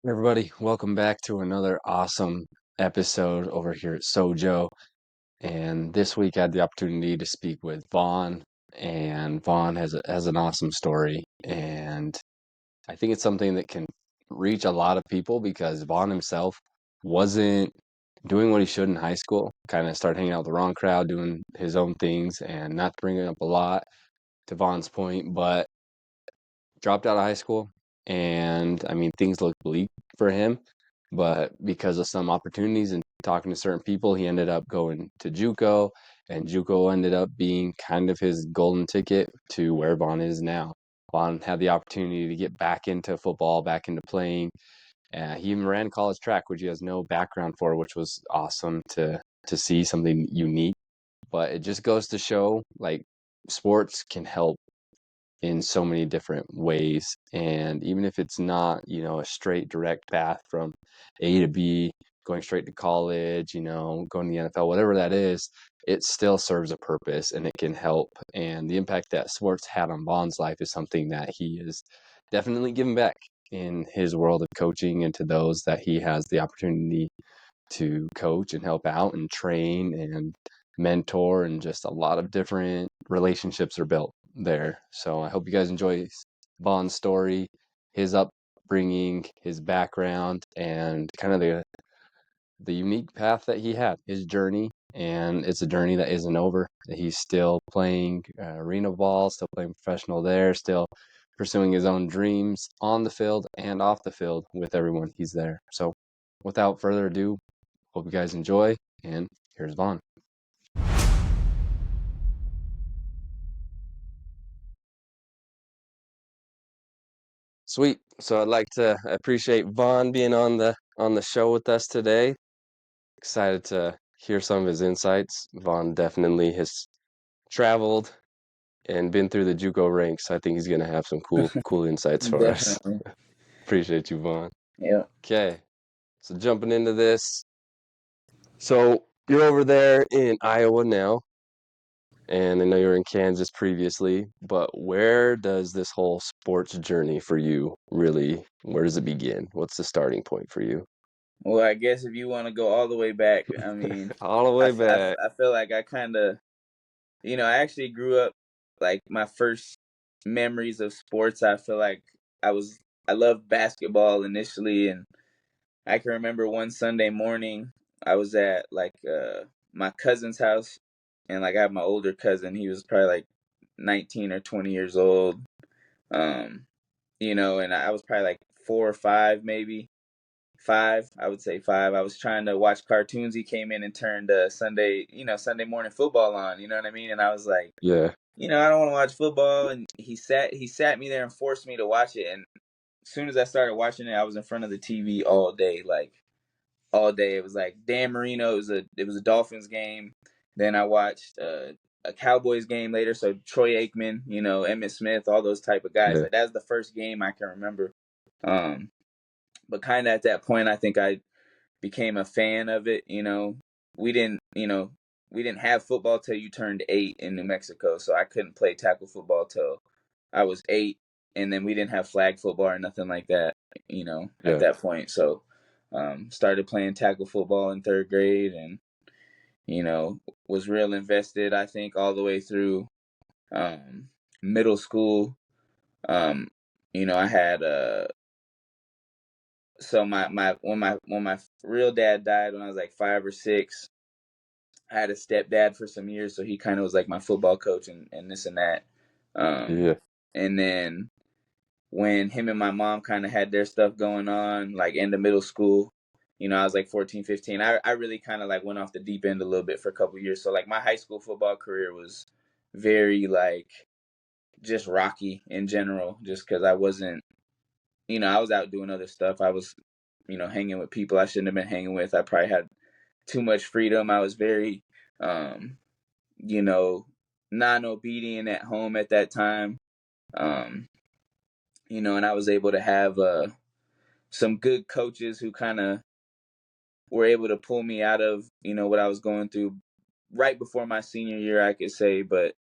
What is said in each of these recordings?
Everybody, welcome back to another awesome episode over here at Sojo. And this week I had the opportunity to speak with Vaughn, and Vaughn has an awesome story. And I think it's something that can reach a lot of people because Vaughn himself wasn't doing what he should in high school. Kind of started hanging out with the wrong crowd, doing his own things, and not bringing up a lot to Vaughn's point, but dropped out of high school. And I mean, things looked bleak for him, but because of some opportunities and talking to certain people, he ended up going to JUCO, and JUCO ended up being kind of his golden ticket to where Vaughn is now. Vaughn had the opportunity to get back into football, back into playing. He even ran college track, which he has no background for, which was awesome to see something unique. But it just goes to show, like, sports can help in so many different ways. And even if it's not, a straight direct path from A to B, going straight to college, going to the NFL, whatever that is, it still serves a purpose and it can help. And the impact that sports had on Vaughn's life is something that he is definitely giving back in his world of coaching and to those that he has the opportunity to coach and help out and train and mentor, and just a lot of different relationships are built there. So I hope you guys enjoy Vaughn's story, his upbringing, his background, and kind of the unique path that he had, his journey. And it's a journey that isn't over. He's still playing arena ball, still playing professional there, still pursuing his own dreams on the field and off the field with everyone he's there. So without further ado, hope you guys enjoy, and here's Vaughn. Sweet. So I'd like to appreciate Vaughn being on the show with us today. Excited to hear some of his insights. Vaughn definitely has traveled and been through the JUCO ranks. I think he's gonna have some cool insights for us. Definitely. Appreciate you, Vaughn. Yeah. Okay, so jumping into this. So you're over there in Iowa now, and I know you were in Kansas previously, but where does this whole sports journey for you really, where does it begin? What's the starting point for you? Well, I guess if you want to go all the way back, I mean, All the way back. I feel like I kind of, I actually grew up, like, my first memories of sports. I feel like I loved basketball initially. And I can remember one Sunday morning, I was at, like, my cousin's house. And, like, I have my older cousin. He was probably, like, 19 or 20 years old. Um, and I was probably, like, 4 or 5, maybe. 5, I would say 5. I was trying to watch cartoons. He came in and turned Sunday morning football on. You know what I mean? And I was like, Yeah. I don't want to watch football. And he sat me there and forced me to watch it. And as soon as I started watching it, I was in front of the TV all day, like all day. It was like Dan Marino. It was a Dolphins game. Then I watched a Cowboys game later. So Troy Aikman, Emmitt Smith, all those type of guys. Yeah. Like, that's the first game I can remember. Um, but kind of at that point, I think I became a fan of it. We didn't, we didn't have football till you turned 8 in New Mexico, so I couldn't play tackle football till I was 8, and then we didn't have flag football or nothing like that, at Yeah. that point. So, started playing tackle football in 3rd grade, and was real invested. I think all the way through middle school. Um, I had so my real dad died when I was like 5 or 6. I had a stepdad for some years, so he kind of was like my football coach and this and that. Yeah. And then when him and my mom kind of had their stuff going on, like in the middle school, I was like 14, 15. I really kind of like went off the deep end a little bit for a couple years. So like my high school football career was very like just rocky in general, just because I wasn't, I was out doing other stuff. I was, hanging with people I shouldn't have been hanging with. I probably had too much freedom. I was very, um, you know, non-obedient at home at that time. Um, and I was able to have some good coaches who kind of were able to pull me out of, what I was going through right before my senior year, I could say. But,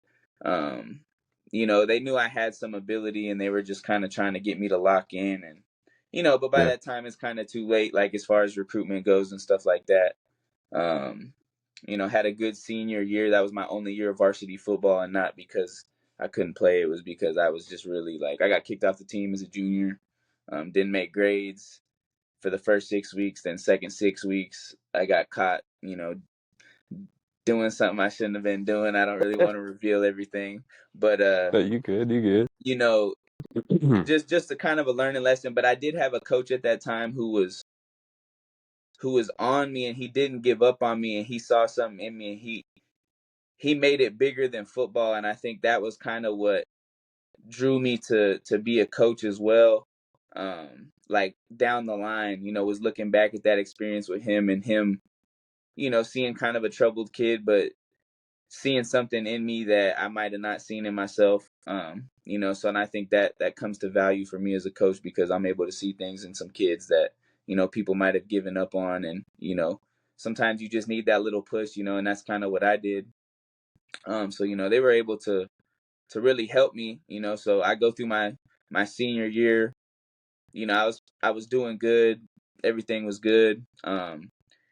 they knew I had some ability, and they were just kind of trying to get me to lock in. And, but by Yeah. that time it's kind of too late, like as far as recruitment goes and stuff like that. Um, had a good senior year. That was my only year of varsity football, and not because I couldn't play. It was because I was just really like, I got kicked off the team as a junior. Didn't make grades for the first 6 weeks. Then second 6 weeks, I got caught, doing something I shouldn't have been doing. I don't really want to reveal everything, but No, you good, you you know, good. just a kind of a learning lesson. But I did have a coach at that time who was on me, and he didn't give up on me, and he saw something in me, and he made it bigger than football. And I think that was kind of what drew me to be a coach as well. Like down the line, was looking back at that experience with him, and him, seeing kind of a troubled kid, but seeing something in me that I might have not seen in myself. So, and I think that comes to value for me as a coach, because I'm able to see things in some kids that, people might have given up on. And, sometimes you just need that little push, and that's kind of what I did. So, they were able to really help me, so I go through my senior year, I was doing good. Everything was good.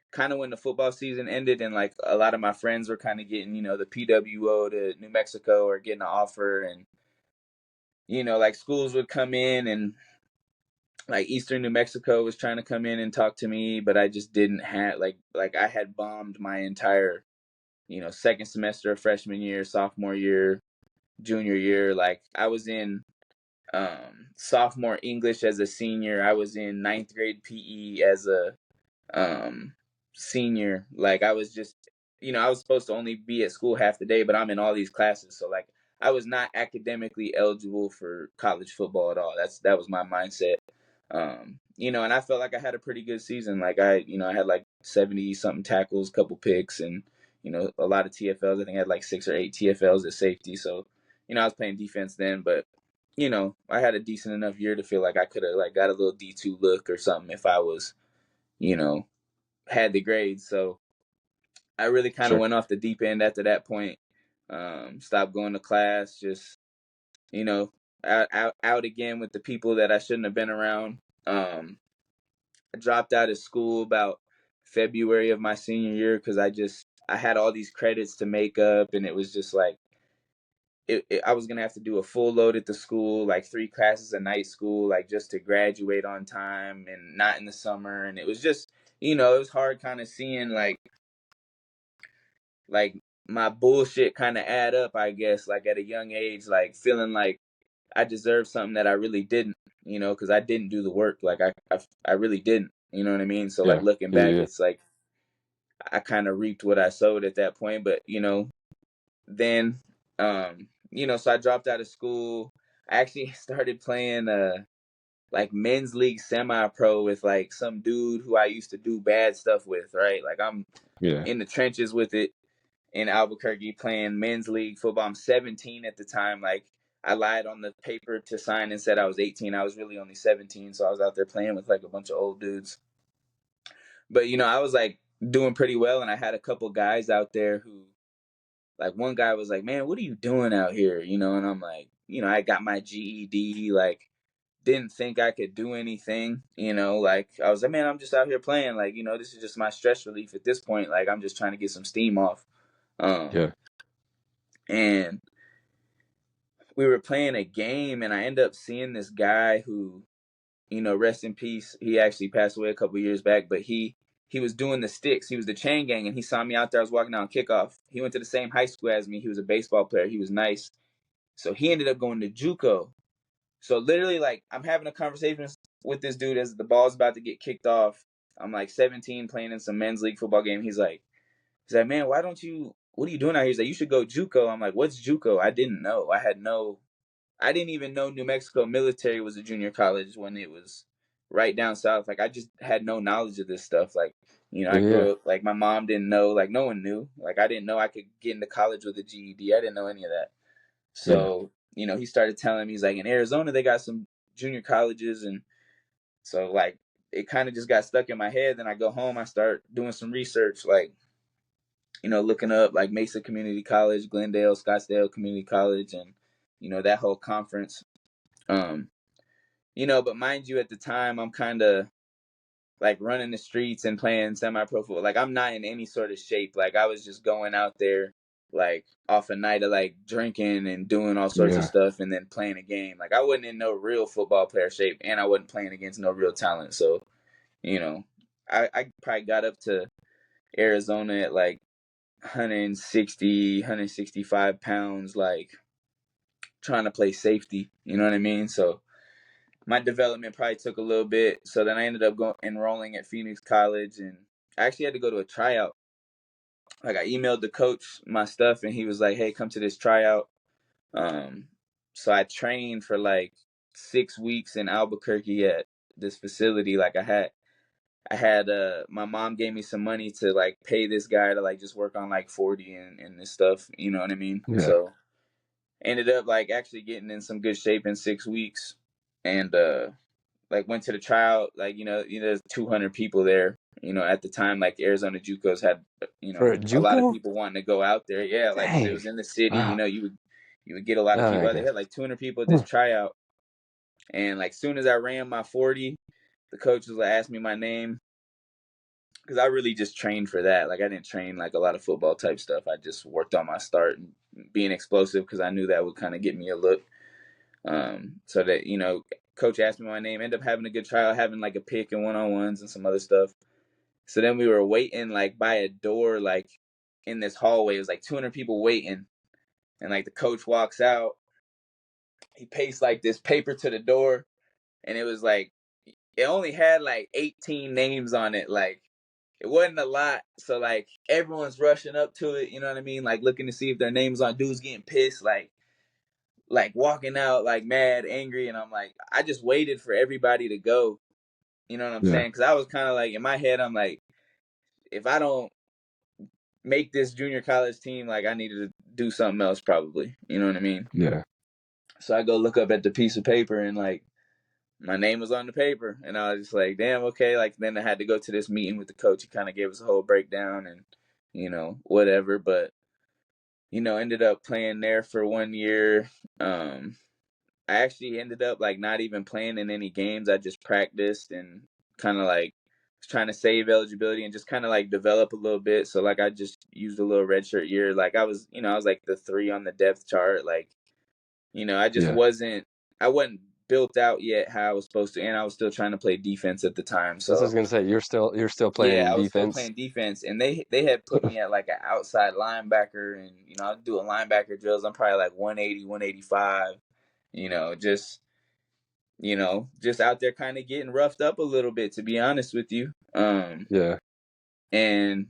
Kind of when the football season ended, and like a lot of my friends were kind of getting, the PWO to New Mexico, or getting an offer. And, like schools would come in, and like Eastern New Mexico was trying to come in and talk to me, but I just didn't have like I had bombed my entire, second semester of freshman year, sophomore year, junior year. Like I was in sophomore English as a senior. I was in ninth grade PE as a um senior. Like I was just, I was supposed to only be at school half the day, but I'm in all these classes. So like I was not academically eligible for college football at all. That was my mindset. And I felt like I had a pretty good season. Like I had like 70 something tackles, couple picks, and a lot of TFLs. I think I had like 6 or 8 TFLs at safety. So I was playing defense then, but I had a decent enough year to feel like I could have like got a little D2 look or something if I was, you know, had the grades. So I really kind of Sure. went off the deep end after that point. Stopped going to class, just, you know, out again with the people that I shouldn't have been around. I dropped out of school about February of my senior year because I had all these credits to make up, and it was just like, I was gonna have to do a full load at the school, like 3 classes a night school, like just to graduate on time and not in the summer. And it was just, it was hard kind of seeing like my bullshit kind of add up, I guess, like at a young age, like feeling like I deserved something that I really didn't, because I didn't do the work. Like I really didn't, you know what I mean? So like Yeah. looking Yeah. back, Yeah. it's like I kind of reaped what I sowed at that point. But then so I dropped out of school. I actually started playing like men's league semi-pro with like some dude who I used to do bad stuff with, right? Like I'm Yeah. in the trenches with it in Albuquerque playing men's league football. I'm 17 at the time. Like I lied on the paper to sign and said I was 18. I was really only 17, so I was out there playing with like a bunch of old dudes. But I was like doing pretty well, and I had a couple guys out there who, like, one guy was like, "Man, what are you doing out here?" And I'm like, I got my GED, like didn't think I could do anything, like I was like, "Man, I'm just out here playing, like, this is just my stress relief at this point, like I'm just trying to get some steam off." Yeah. And we were playing a game, and I ended up seeing this guy who, rest in peace, he actually passed away a couple years back, but he was doing the sticks. He was the chain gang, and he saw me out there. I was walking down kickoff. He went to the same high school as me. He was a baseball player. He was nice. So he ended up going to JUCO. So literally, like, I'm having a conversation with this dude as the ball's about to get kicked off. I'm like 17 playing in some men's league football game. He's like, "Man, what are you doing out here?" He's like, "You should go JUCO." I'm like, "What's JUCO?" I didn't know. I didn't even know New Mexico military was a junior college when it was right down south. Like I just had no knowledge of this stuff. Like, I Yeah. grew up, like my mom didn't know, like no one knew. Like I didn't know I could get into college with a GED. I didn't know any of that. Yeah. So, he started telling me, he's like, in Arizona they got some junior colleges. And so like it kind of just got stuck in my head. Then I go home, I start doing some research, like, looking up like Mesa Community College, Glendale, Scottsdale Community College, and that whole conference. Um, but mind you, at the time, I'm kind of like running the streets and playing semi-pro football. Like I'm not in any sort of shape. Like I was just going out there like off a night of like drinking and doing all sorts of Yeah. stuff and then playing a game. Like I wasn't in no real football player shape and I wasn't playing against no real talent. So, you know, I probably got up to Arizona at like 160, 165 pounds, like trying to play safety. You know what I mean? So my development probably took a little bit. So then I ended up enrolling at Phoenix College, and I actually had to go to a tryout. Like I emailed the coach my stuff, and he was like, "Hey, come to this tryout." Um, so I trained for like 6 weeks in Albuquerque at this facility. Like I had my mom gave me some money to like pay this guy to like just work on like 40 and this stuff. You know what I mean? Yeah. So ended up like actually getting in some good shape in 6 weeks, and like went to the tryout. Like there's 200 people there. At the time, like Arizona JUCOs had For a a lot of JUCO? people wanting to go out there. Yeah, like because it Dang. was in the city. Wow. You would get a lot of Oh, people. I They guess. had like 200 people at this Hmm. tryout, and like soon as I ran my 40, the coach was like asked me my name because I really just trained for that. Like I didn't train like a lot of football type stuff. I just worked on my start and being explosive because I knew that would kind of get me a look. So that coach asked me my name. Ended up having a good trial, having like a pick and one-on-ones and some other stuff. So then we were waiting like by a door, like in this hallway. It was like 200 people waiting, and like the coach walks out. He pastes like this paper to the door, and it was like it only had like 18 names on it. Like it wasn't a lot. So like everyone's rushing up to it. You know what I mean? Like looking to see if their names on. Dudes getting pissed. Like walking out like mad, angry, and I'm like, I just waited for everybody to go. You know what I'm Yeah. saying? Because I was kind of like in my head, I'm like, if I don't make this junior college team, like I needed to do something else probably. You know what I mean? Yeah. So I go look up at the piece of paper and like my name was on the paper, and I was just like, damn, okay. Like then I had to go to this meeting with the coach. He kind of gave us a whole breakdown and whatever, but ended up playing there for 1 year. I actually ended up like not even playing in any games. I just practiced and kind of like was trying to save eligibility and just kind of like develop a little bit. So like I just used a little redshirt year. Like I was like the 3 on the depth chart. Like I just Yeah. I wasn't built out yet how I was supposed to, and I was still trying to play defense at the time. That's what I So was gonna say. You're still yeah, playing I was still defense. playing defense, and they had put me at like an outside linebacker, and I was doing linebacker drills. I'm probably like 180, 185. Just just out there kind of getting roughed up a little bit, to be honest with you. Yeah. And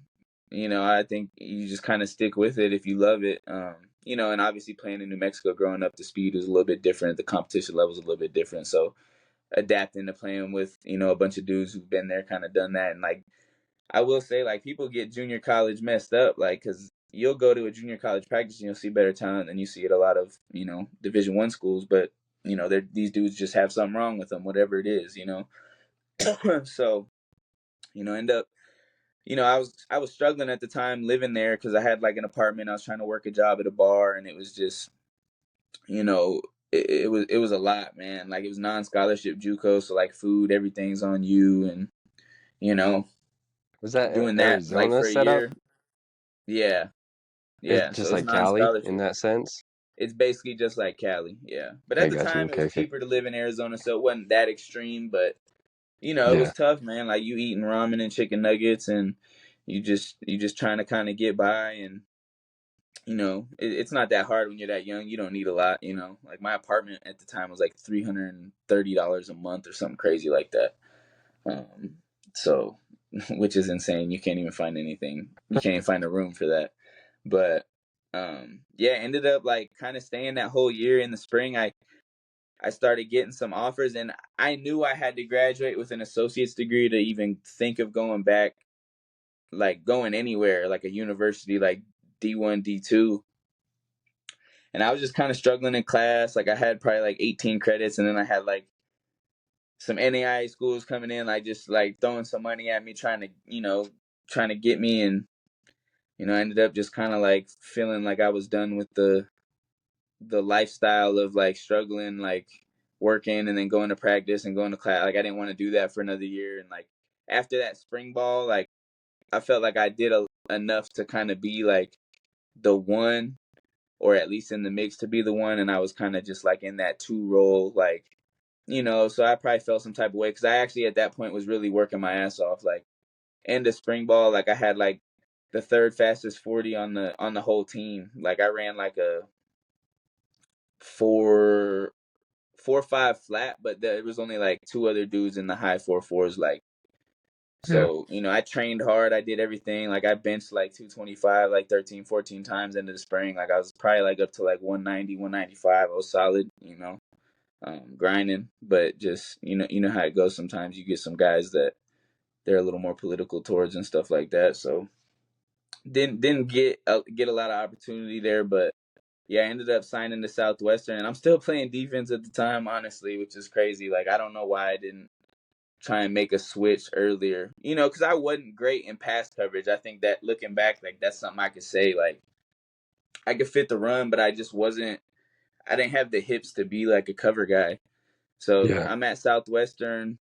I think you just kind of stick with it if you love it. And obviously playing in New Mexico, growing up, the speed is a little bit different. The competition level is a little bit different. So adapting to playing with a bunch of dudes who've been there, kind of done that, and like I will say, like people get junior college messed up, like because you'll go to a junior college practice and you'll see better talent than you see at a lot of Division I schools, but these dudes just have something wrong with them, whatever it is. So end up I was struggling at the time living there because I had like an apartment. I was trying to work a job at a bar, and it was just you know it was a lot, man. Like it was non-scholarship JUCO, so like food, everything's on you, and you know Was that doing that like Arizona for a setup? year. Yeah, It's yeah. So just it's like Cali in non-scholarship. that sense. It's basically just like Cali, yeah. But I at the got you. time, it Okay. was Okay. cheaper to live in Arizona, so it wasn't that extreme. But it Yeah. was tough, man. Like you eating ramen and chicken nuggets, and you just trying to kind of get by, and it's not that hard when you're that young. You don't need a lot. Like my apartment at the time was like $330 a month or something crazy like that. Um, so, which is insane. You can't even find anything. You can't even find a room for that. But yeah, ended up like kind of staying that whole year. In the spring, I started getting some offers, and I knew I had to graduate with an associate's degree to even think of going back, like going anywhere, like a university, like D1, D2. And I was just kind of struggling in class. Like I had probably like 18 credits, and then I had like some NAIA schools coming in, like just like throwing some money at me, trying to get me, and I ended up just kind of like feeling like I was done with the lifestyle of like struggling, like working and then going to practice and going to class. Like I didn't want to do that for another year. And like after that spring ball, like I felt like I did enough to kind of be like the one, or at least in the mix to be the one. And I was kind of just like in that two role, like, so I probably felt some type of way because I actually at that point was really working my ass off. Like end of spring ball, like I had like the third fastest 40 on the whole team. Like I ran like a 4.45 flat, but there was only like two other dudes in the high 4.4s. Like, Yeah. so, I trained hard. I did everything. Like I benched like 225, like 13, 14 times into the spring. Like I was probably like up to like 190, 195. I was solid, grinding, but just, you know how it goes. Sometimes you get some guys that they're a little more political towards and stuff like that. So didn't get a lot of opportunity there, but yeah, I ended up signing to Southwestern, and I'm still playing defense at the time, honestly, which is crazy. Like I don't know why I didn't try and make a switch earlier, because I wasn't great in pass coverage. I think that looking back, like that's something I could say. Like I could fit the run, but I just wasn't. I didn't have the hips to be like a cover guy. So Yeah. I'm at Southwestern.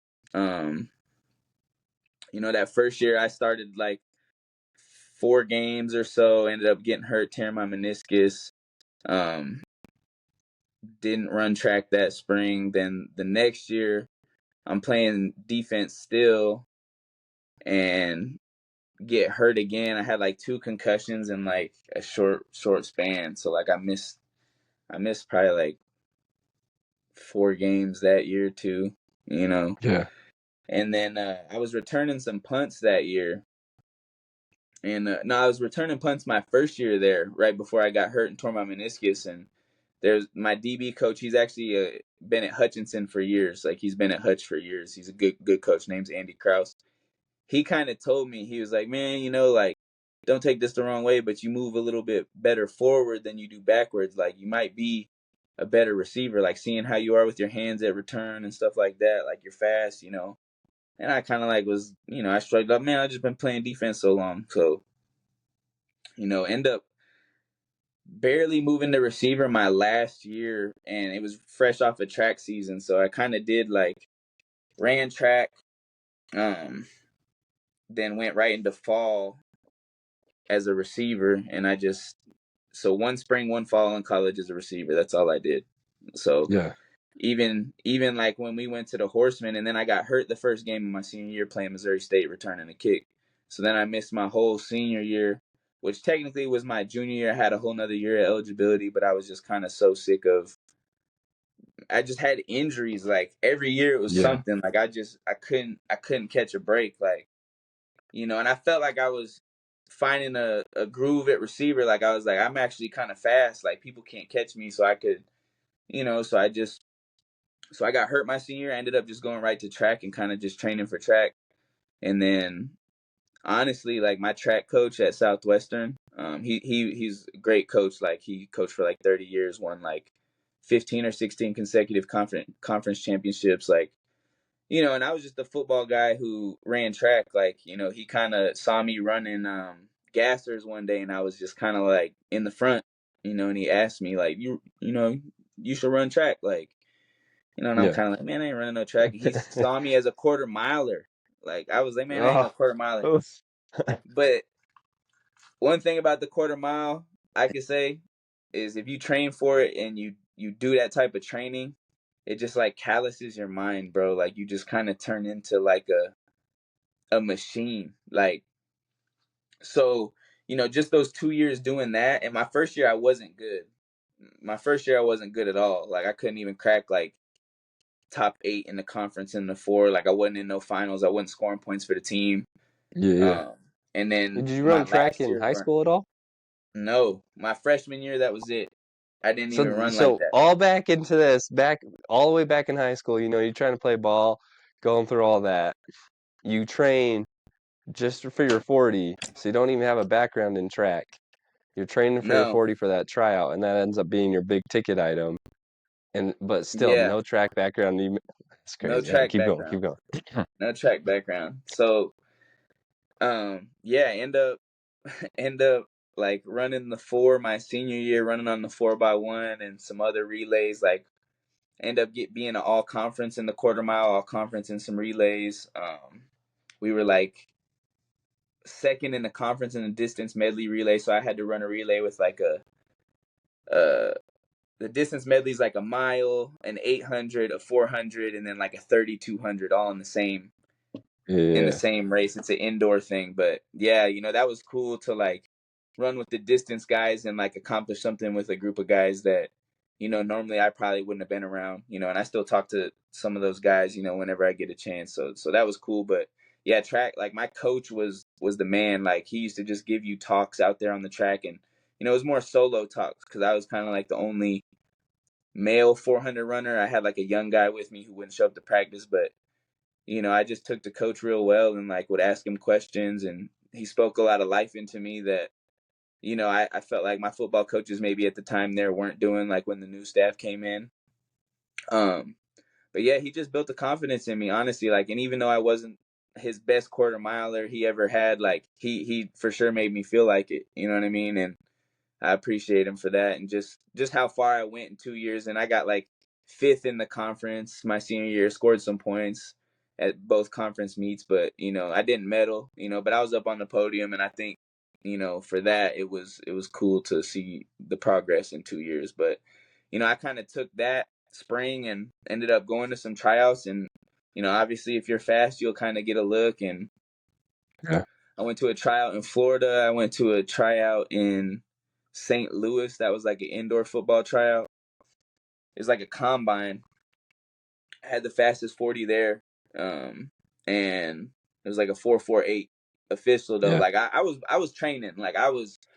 That first year I started like 4 games or so. Ended up getting hurt, tearing my meniscus. Um, didn't run track that spring. Then the next year, I'm playing defense still and get hurt again. I had like 2 concussions in like a short span. So like I missed probably like 4 games that year too. Yeah. And then I was returning some punts that year. And no, I was returning punts my first year there, right before I got hurt and tore my meniscus. And there's my DB coach. He's actually been at Hutchinson for years. Like he's been at Hutch for years. He's a good coach. Name's Andy Kraus. He kind of told me, he was like, man, like don't take this the wrong way, but you move a little bit better forward than you do backwards. Like you might be a better receiver. Like seeing how you are with your hands at return and stuff like that. Like you're fast. And I kind of like was, I struggled up, man, I just been playing defense so long. So, end up barely moving to receiver my last year, and it was fresh off a track season. So I kind of did like ran track, then went right into fall as a receiver. And so one spring, one fall in college as a receiver. That's all I did. So Yeah. even like when we went to the Horsemen, and then I got hurt the first game of my senior year playing Missouri State, returning a kick. So then I missed my whole senior year, which technically was my junior year. I had a whole nother year of eligibility, but I was just kind of so sick of. I just had injuries. Like every year it was Yeah. something. Like I couldn't catch a break. Like and I felt like I was finding a groove at receiver. Like I was like, I'm actually kind of fast. Like people can't catch me, so I could, so I got hurt my senior year. I ended up just going right to track and kind of just training for track. And then honestly, like my track coach at Southwestern, he's a great coach. Like he coached for like 30 years, won like 15 or 16 consecutive conference championships. Like, and I was just a football guy who ran track. Like, he kind of saw me running gassers one day, and I was just kind of like in the front, and he asked me like, you should run track. Like, and I'm Yeah. kind of like, man, I ain't running no track. He saw me as a quarter miler. Like I was like, man, I ain't no Oh. quarter miler. Oof. But one thing about the quarter mile I could say is if you train for it and you do that type of training, it just like calluses your mind, bro. Like you just kind of turn into like a machine. Like so, just those 2 years doing that. And my first year I wasn't good. My first year I wasn't good at all. Like I couldn't even crack like top 8 in the conference in the 4. Like I wasn't in no finals. I wasn't scoring points for the team. Yeah. Yeah. Um, and then Did you my run track last in year, high school at all? no, my freshman year, that was it. I didn't even So, run like so that. all back into this, back all the way back in high school, you're trying to play ball, going through all that. You train just for your 40, so you don't even have a background in track. You're training for your No, 40 for that tryout, and that ends up being your big ticket item. But still, yeah, no track background. It's no crazy. All right, track keep going, keep background, going. no track background. So, yeah, end up like running the 4 my senior year, running on the 4x1 and some other relays. Like End up being an all conference in the quarter mile, all conference in some relays. We were like second in the conference in the distance medley relay, so I had to run a relay with like uh the distance medley is like a mile, an 800, a 400, and then like a 3200, all in the Yeah. same race. It's an indoor thing, but yeah, that was cool to like run with the distance guys and like accomplish something with a group of guys that normally I probably wouldn't have been around. And I still talk to some of those guys whenever I get a chance. So that was cool. But yeah, track, like my coach was the man. Like he used to just give you talks out there on the track, and it was more solo talks because I was kind of like the only male 400 runner. I had like a young guy with me who wouldn't show up to practice, but I just took the coach real well and like would ask him questions, and he spoke a lot of life into me that I felt like my football coaches maybe at the time there weren't doing, like when the new staff came in. um but yeah, he just built the confidence in me, honestly. Like, and even though I wasn't his best quarter miler he ever had, like he for sure made me feel like it, you know what I mean? And I appreciate him for that. And just how far I went in 2 years, and I got like fifth in the conference my senior year, scored some points at both conference meets, but I didn't medal, but I was up on the podium, and I think for that it was cool to see the progress in 2 years. But I kind of took that spring and ended up going to some tryouts, and obviously if you're fast you'll kind of get a look. And Yeah. I went to a tryout in Florida. I went to a tryout in St. Louis. That was like an indoor football tryout. It was like a combine. I had the fastest 40 there. And it was like a 4.48 official though. Yeah. Like I was training. Like Yeah. I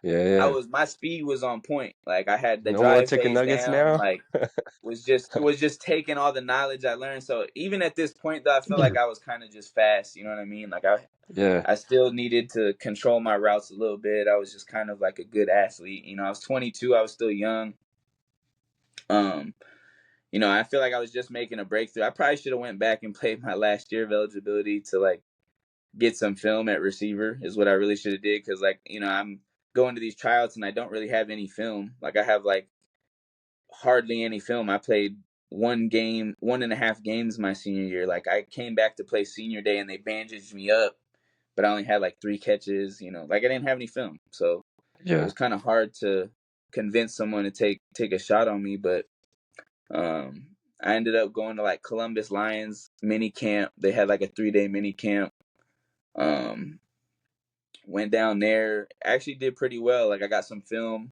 Yeah. was my speed was on point. Like I had the No more drive chicken phase nuggets down. now. Like was just taking all the knowledge I learned. So even at this point though, I felt like I was kind of just fast, you know what I mean? Like Yeah. I still needed to control my routes a little bit. I was just kind of like a good athlete. I was 22. I was still young. Um, I feel like I was just making a breakthrough. I probably should have went back and played my last year of eligibility to like get some film at receiver is what I really should have did. Cause like, I'm going to these tryouts and I don't really have any film. Like I have like hardly any film. I played 1.5 games my senior year. Like I came back to play senior day and they bandaged me up, but I only had like 3 catches, like I didn't have any film. So it Yeah. was kind of hard to convince someone to take a shot on me. But um I ended up going to like Columbus Lions mini camp. They had like a 3-day mini camp. Um Went down there, actually did pretty well. Like I got some film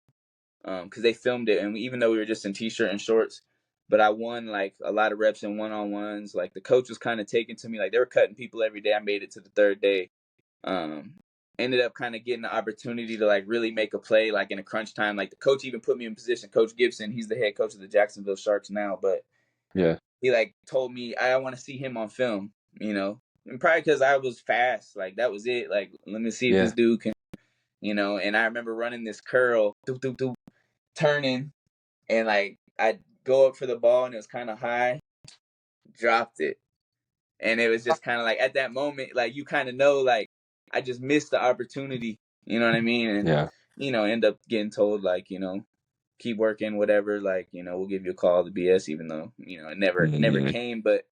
because they filmed it, and even though we were just in t-shirt and shorts, but I won like a lot of reps in one-on-ones. Like the coach was kind of taking to me, like they were cutting people every day. I made it to the third day. um Ended up kind of getting the opportunity to like really make a play like in a crunch time. Like the coach even put me in position. Coach Gibson, he's the head coach of the Jacksonville Sharks now, but Yeah. he like told me I want to see him on film, and probably because I was fast. Like that was it. Like let me see if this Yeah. dude can, and I remember running this curl, doop, doop, doop, turning, and like I go up for the ball and it was kind of high, dropped it, and it was just kind of like at that moment, like you kind of know, like I just missed the opportunity, you know what I mean? And Yeah. end up getting told like keep working, whatever, like we'll give you a call to BS, even though it never Yeah. came. But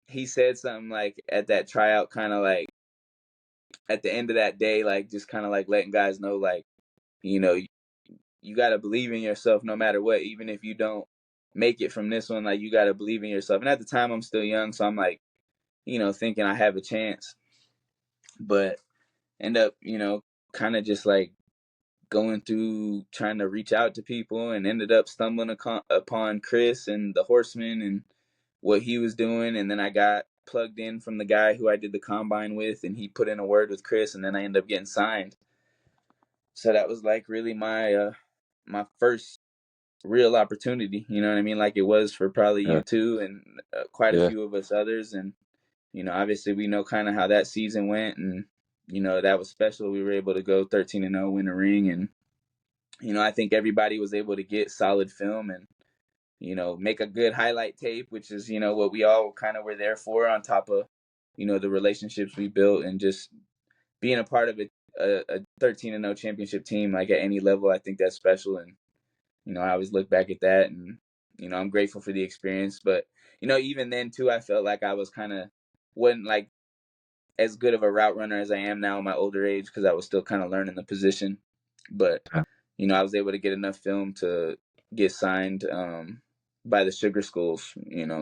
he said something like at that tryout, kind of like at the end of that day, like just kind of like letting guys know, like you know you got to believe in yourself no matter what, even if you don't make it from this one. Like you got to believe in yourself. And at the time I'm still young, so I'm like thinking I have a chance, but end up kind of just like going through trying to reach out to people, and ended up stumbling upon Chris and the Horseman and what he was doing. And then I got plugged in from the guy who I did the combine with, and he put in a word with Chris, and then I ended up getting signed. So that was like really my first real opportunity, you know what I mean? Like it was for probably you Yeah. two and quite a Yeah. few of us others. And obviously we know kind of how that season went, and that was special. We were able to go 13-0, win a ring, and I think everybody was able to get solid film and make a good highlight tape, which is what we all kind of were there for, on top of the relationships we built, and just being a part of a 13-0 championship team, like at any level. I think that's special. And I always look back at that, and I'm grateful for the experience. But, even then too, I felt like I was wasn't like as good of a route runner as I am now in my older age, because I was still kind of learning the position. But, Yeah. I was able to get enough film to get signed by the sugar schools,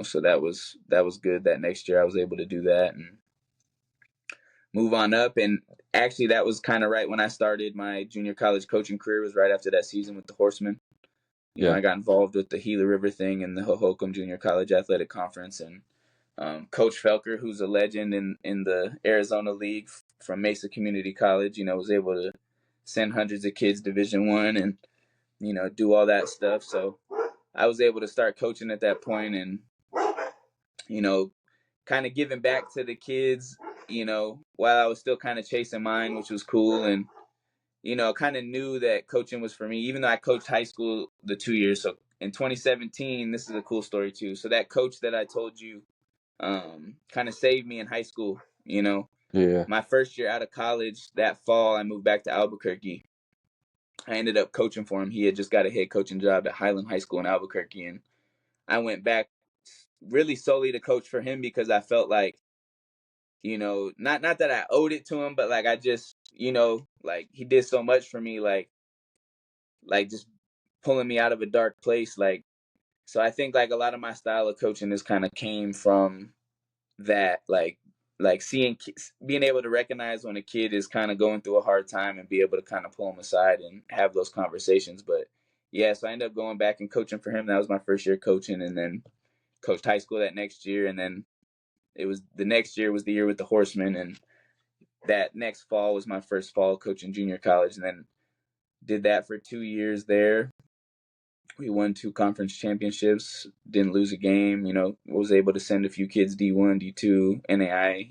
so that was good. That next year I was able to do that and move on up. And actually that was kind of right when I started my junior college coaching career, was right after that season with the Horsemen. Yeah. I got involved with the Gila River thing and the Hohokam Junior College Athletic Conference. And Coach Felker, who's a legend in the Arizona League from Mesa Community College, was able to send hundreds of kids Division I and, do all that stuff. So I was able to start coaching at that point and, kind of giving back to the kids, while I was still kind of chasing mine, which was cool. And, kind of knew that coaching was for me, even though I coached high school the 2 years. So in 2017, this is a cool story too. So that coach that I told you kind of saved me in high school. Yeah. My first year out of college, that fall, I moved back to Albuquerque. I ended up coaching for him. He had just got a head coaching job at Highland High School in Albuquerque. And I went back really solely to coach for him because I felt like, not that I owed it to him, but like I just, like he did so much for me, like just pulling me out of a dark place. Like, so I think like a lot of my style of coaching is kind of came from that, like seeing, being able to recognize when a kid is kind of going through a hard time and be able to kind of pull them aside and have those conversations. But yeah, so I ended up going back and coaching for him. That was my first year coaching, and then coached high school that next year. And then it was the next year was the year with the Horsemen. And that next fall was my first fall coaching junior college. And then did that for 2 years there. We won 2 conference championships, didn't lose a game, was able to send a few kids D1, D2, NAI,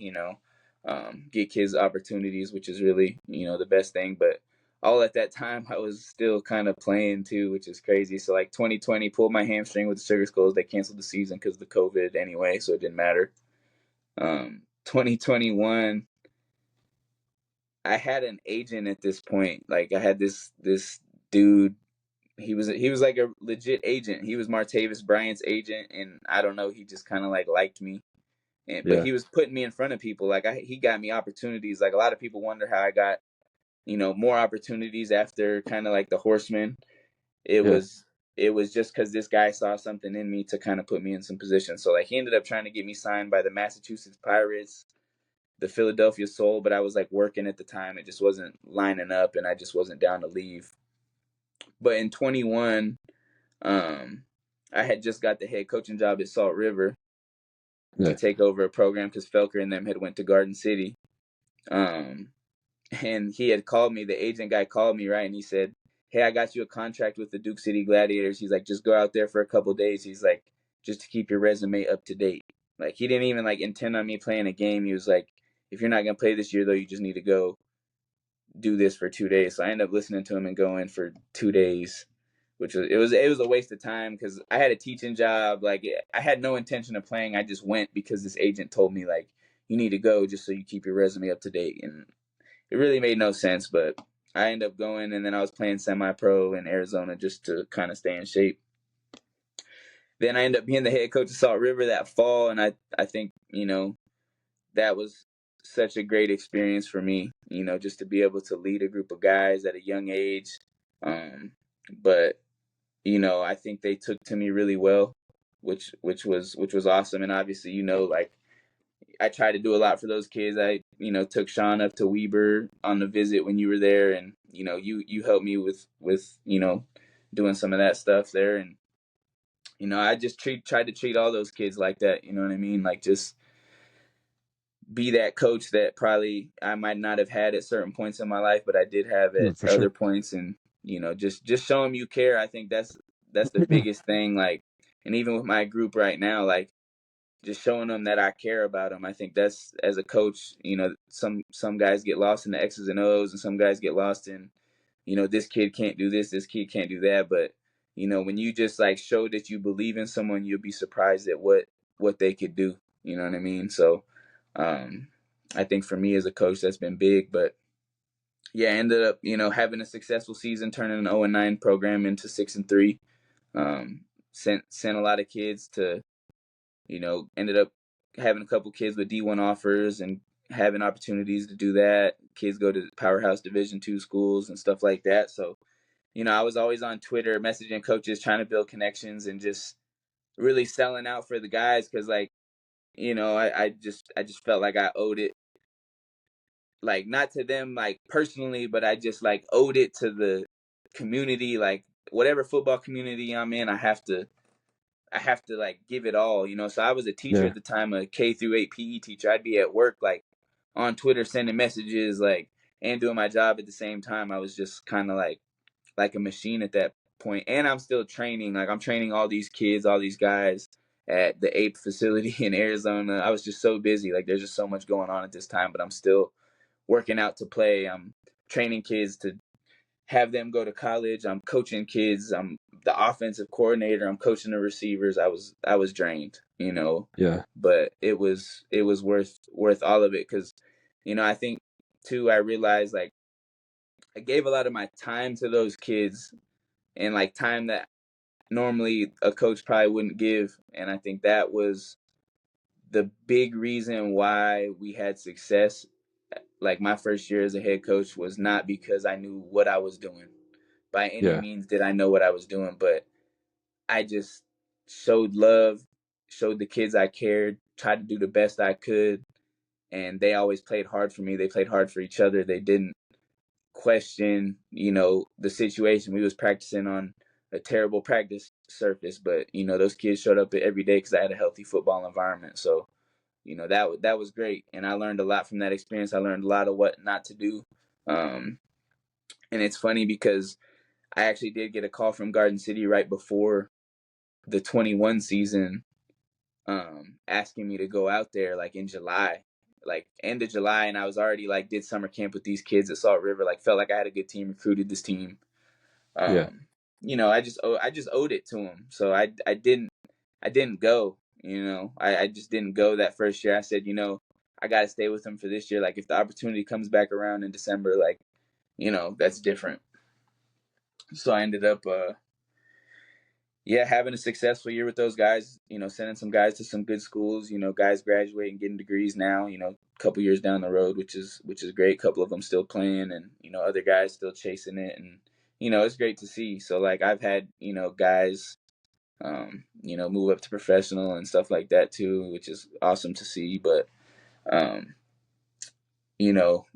get kids opportunities, which is really, the best thing. But all at that time, I was still kind of playing too, which is crazy. So like 2020, pulled my hamstring with the Sugar Skulls. They canceled the season because of the COVID anyway, so it didn't matter. 2021, I had an agent at this point. Like I had this dude. He was like a legit agent. He was Martavis Bryant's agent, and I don't know. He just kind of like liked me, but Yeah. he was putting me in front of people. Like he got me opportunities. Like a lot of people wonder how I got more opportunities after kind of like the Horsemen. It Yeah. was it was just because this guy saw something in me to kind of put me in some positions. So like he ended up trying to get me signed by the Massachusetts Pirates, the Philadelphia Soul, but I was like working at the time. It just wasn't lining up, and I just wasn't down to leave. But in 21, I had just got the head coaching job at Salt River to Yeah. take over a program because Felker and them had went to Garden City. Um, and he had called me. The agent guy called me, right, and he said, "Hey, I got you a contract with the Duke City Gladiators." He's like, "Just go out there for a couple days." He's like, "Just to keep your resume up to date." Like he didn't even like intend on me playing a game. He was like, "If you're not gonna play this year, though, you just need to go do this for 2 days." So I ended up listening to him and going for 2 days, which was a waste of time because I had a teaching job. Like I had no intention of playing. I just went because this agent told me like you need to go just so you keep your resume up to date, and it really made no sense. But I ended up going, and then I was playing semi-pro in Arizona just to kind of stay in shape. Then I ended up being the head coach of Salt River that fall, and I think that was such a great experience for me, just to be able to lead a group of guys at a young age. But I think they took to me really well, which was awesome. And obviously, like I tried to do a lot for those kids. I took Sean up to Weber on the visit when you were there, and you helped me with doing some of that stuff there. And I just tried to treat all those kids like that. You know what I mean? Like just be that coach that probably I might not have had at certain points in my life, but I did have at For other sure. points. And just show them you care. I think that's the biggest thing. Like, and even with my group right now, like just showing them that I care about them. I think that's, as a coach, some guys get lost in the X's and O's, and some guys get lost in this kid can't do this kid can't do that. But when you just like show that you believe in someone, you'll be surprised at what they could do. You know what I mean? So I think for me as a coach, that's been big. But yeah, I ended up having a successful season, turning an 0-9 program into 6-3. sent a lot of kids to, ended up having a couple kids with D1 offers and having opportunities to do that. Kids go to powerhouse Division II schools and stuff like that. So, I was always on Twitter messaging coaches, trying to build connections and just really selling out for the guys. Cause like, I just felt like I owed it, like not to them like personally, but I just like owed it to the community, like whatever football community I'm in, I have to like give it all, So I was a teacher Yeah. at the time, a K-8 PE teacher. I'd be at work like on Twitter sending messages like and doing my job at the same time. I was just kind of like a machine at that point. And I'm still training. Like I'm training all these kids, all these guys at the APE facility in Arizona. I was just so busy. Like there's just so much going on at this time, but I'm still working out to play. I'm training kids to have them go to college. I'm coaching kids. I'm the offensive coordinator. I'm coaching the receivers. I was drained, Yeah. but it was worth all of it because, I think too I realized like I gave a lot of my time to those kids and like time that normally a coach probably wouldn't give, and I think that was the big reason why we had success. Like my first year as a head coach was not because I knew what I was doing. By any Yeah. means did I know what I was doing, but I just showed love, showed the kids I cared, tried to do the best I could, and they always played hard for me. They played hard for each other. They didn't question, the situation. We was practicing on a terrible practice surface, but those kids showed up every day because I had a healthy football environment. So that was great, and I learned a lot from that experience. I learned a lot of what not to do, um, and it's funny because I actually did get a call from Garden City right before the 21 season, asking me to go out there like in July, like end of July, and I was already like did summer camp with these kids at Salt River. Like felt like I had a good team, recruited this team. Yeah. I just owed it to them, so I didn't go. I just didn't go that first year. I said, I got to stay with them for this year. Like if the opportunity comes back around in December, like that's different. So I ended up having a successful year with those guys, sending some guys to some good schools, guys graduating, getting degrees now, a couple years down the road, which is great. A couple of them still playing and, other guys still chasing it. And, it's great to see. So like I've had, guys, move up to professional and stuff like that too, which is awesome to see. But, um, you know,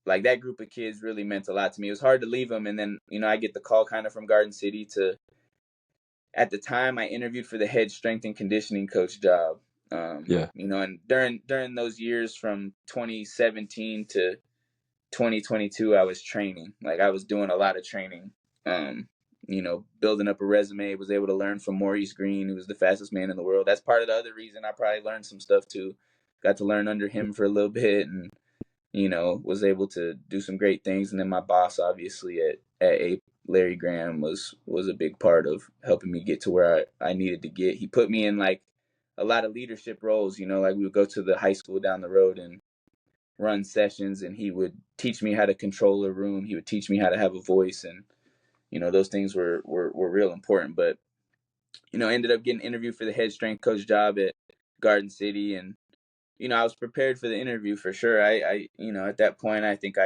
like that group of kids really meant a lot to me. It was hard to leave them. And then, I get the call kind of from Garden City to, at the time I interviewed for the head strength and conditioning coach job. Yeah. And during those years from 2017 to 2022, I was training. Like I was doing a lot of training. Building up a resume, was able to learn from Maurice Green, who was the fastest man in the world. That's part of the other reason I probably learned some stuff too. Got to learn under him for a little bit and was able to do some great things. And then my boss, obviously at A, Larry Graham, was a big part of helping me get to where I needed to get. He put me in like a lot of leadership roles, like we would go to the high school down the road and run sessions, and he would teach me how to control a room. He would teach me how to have a voice, and those things were real important. But ended up getting interviewed for the head strength coach job at Garden City, and I was prepared for the interview for sure. I at that point, I think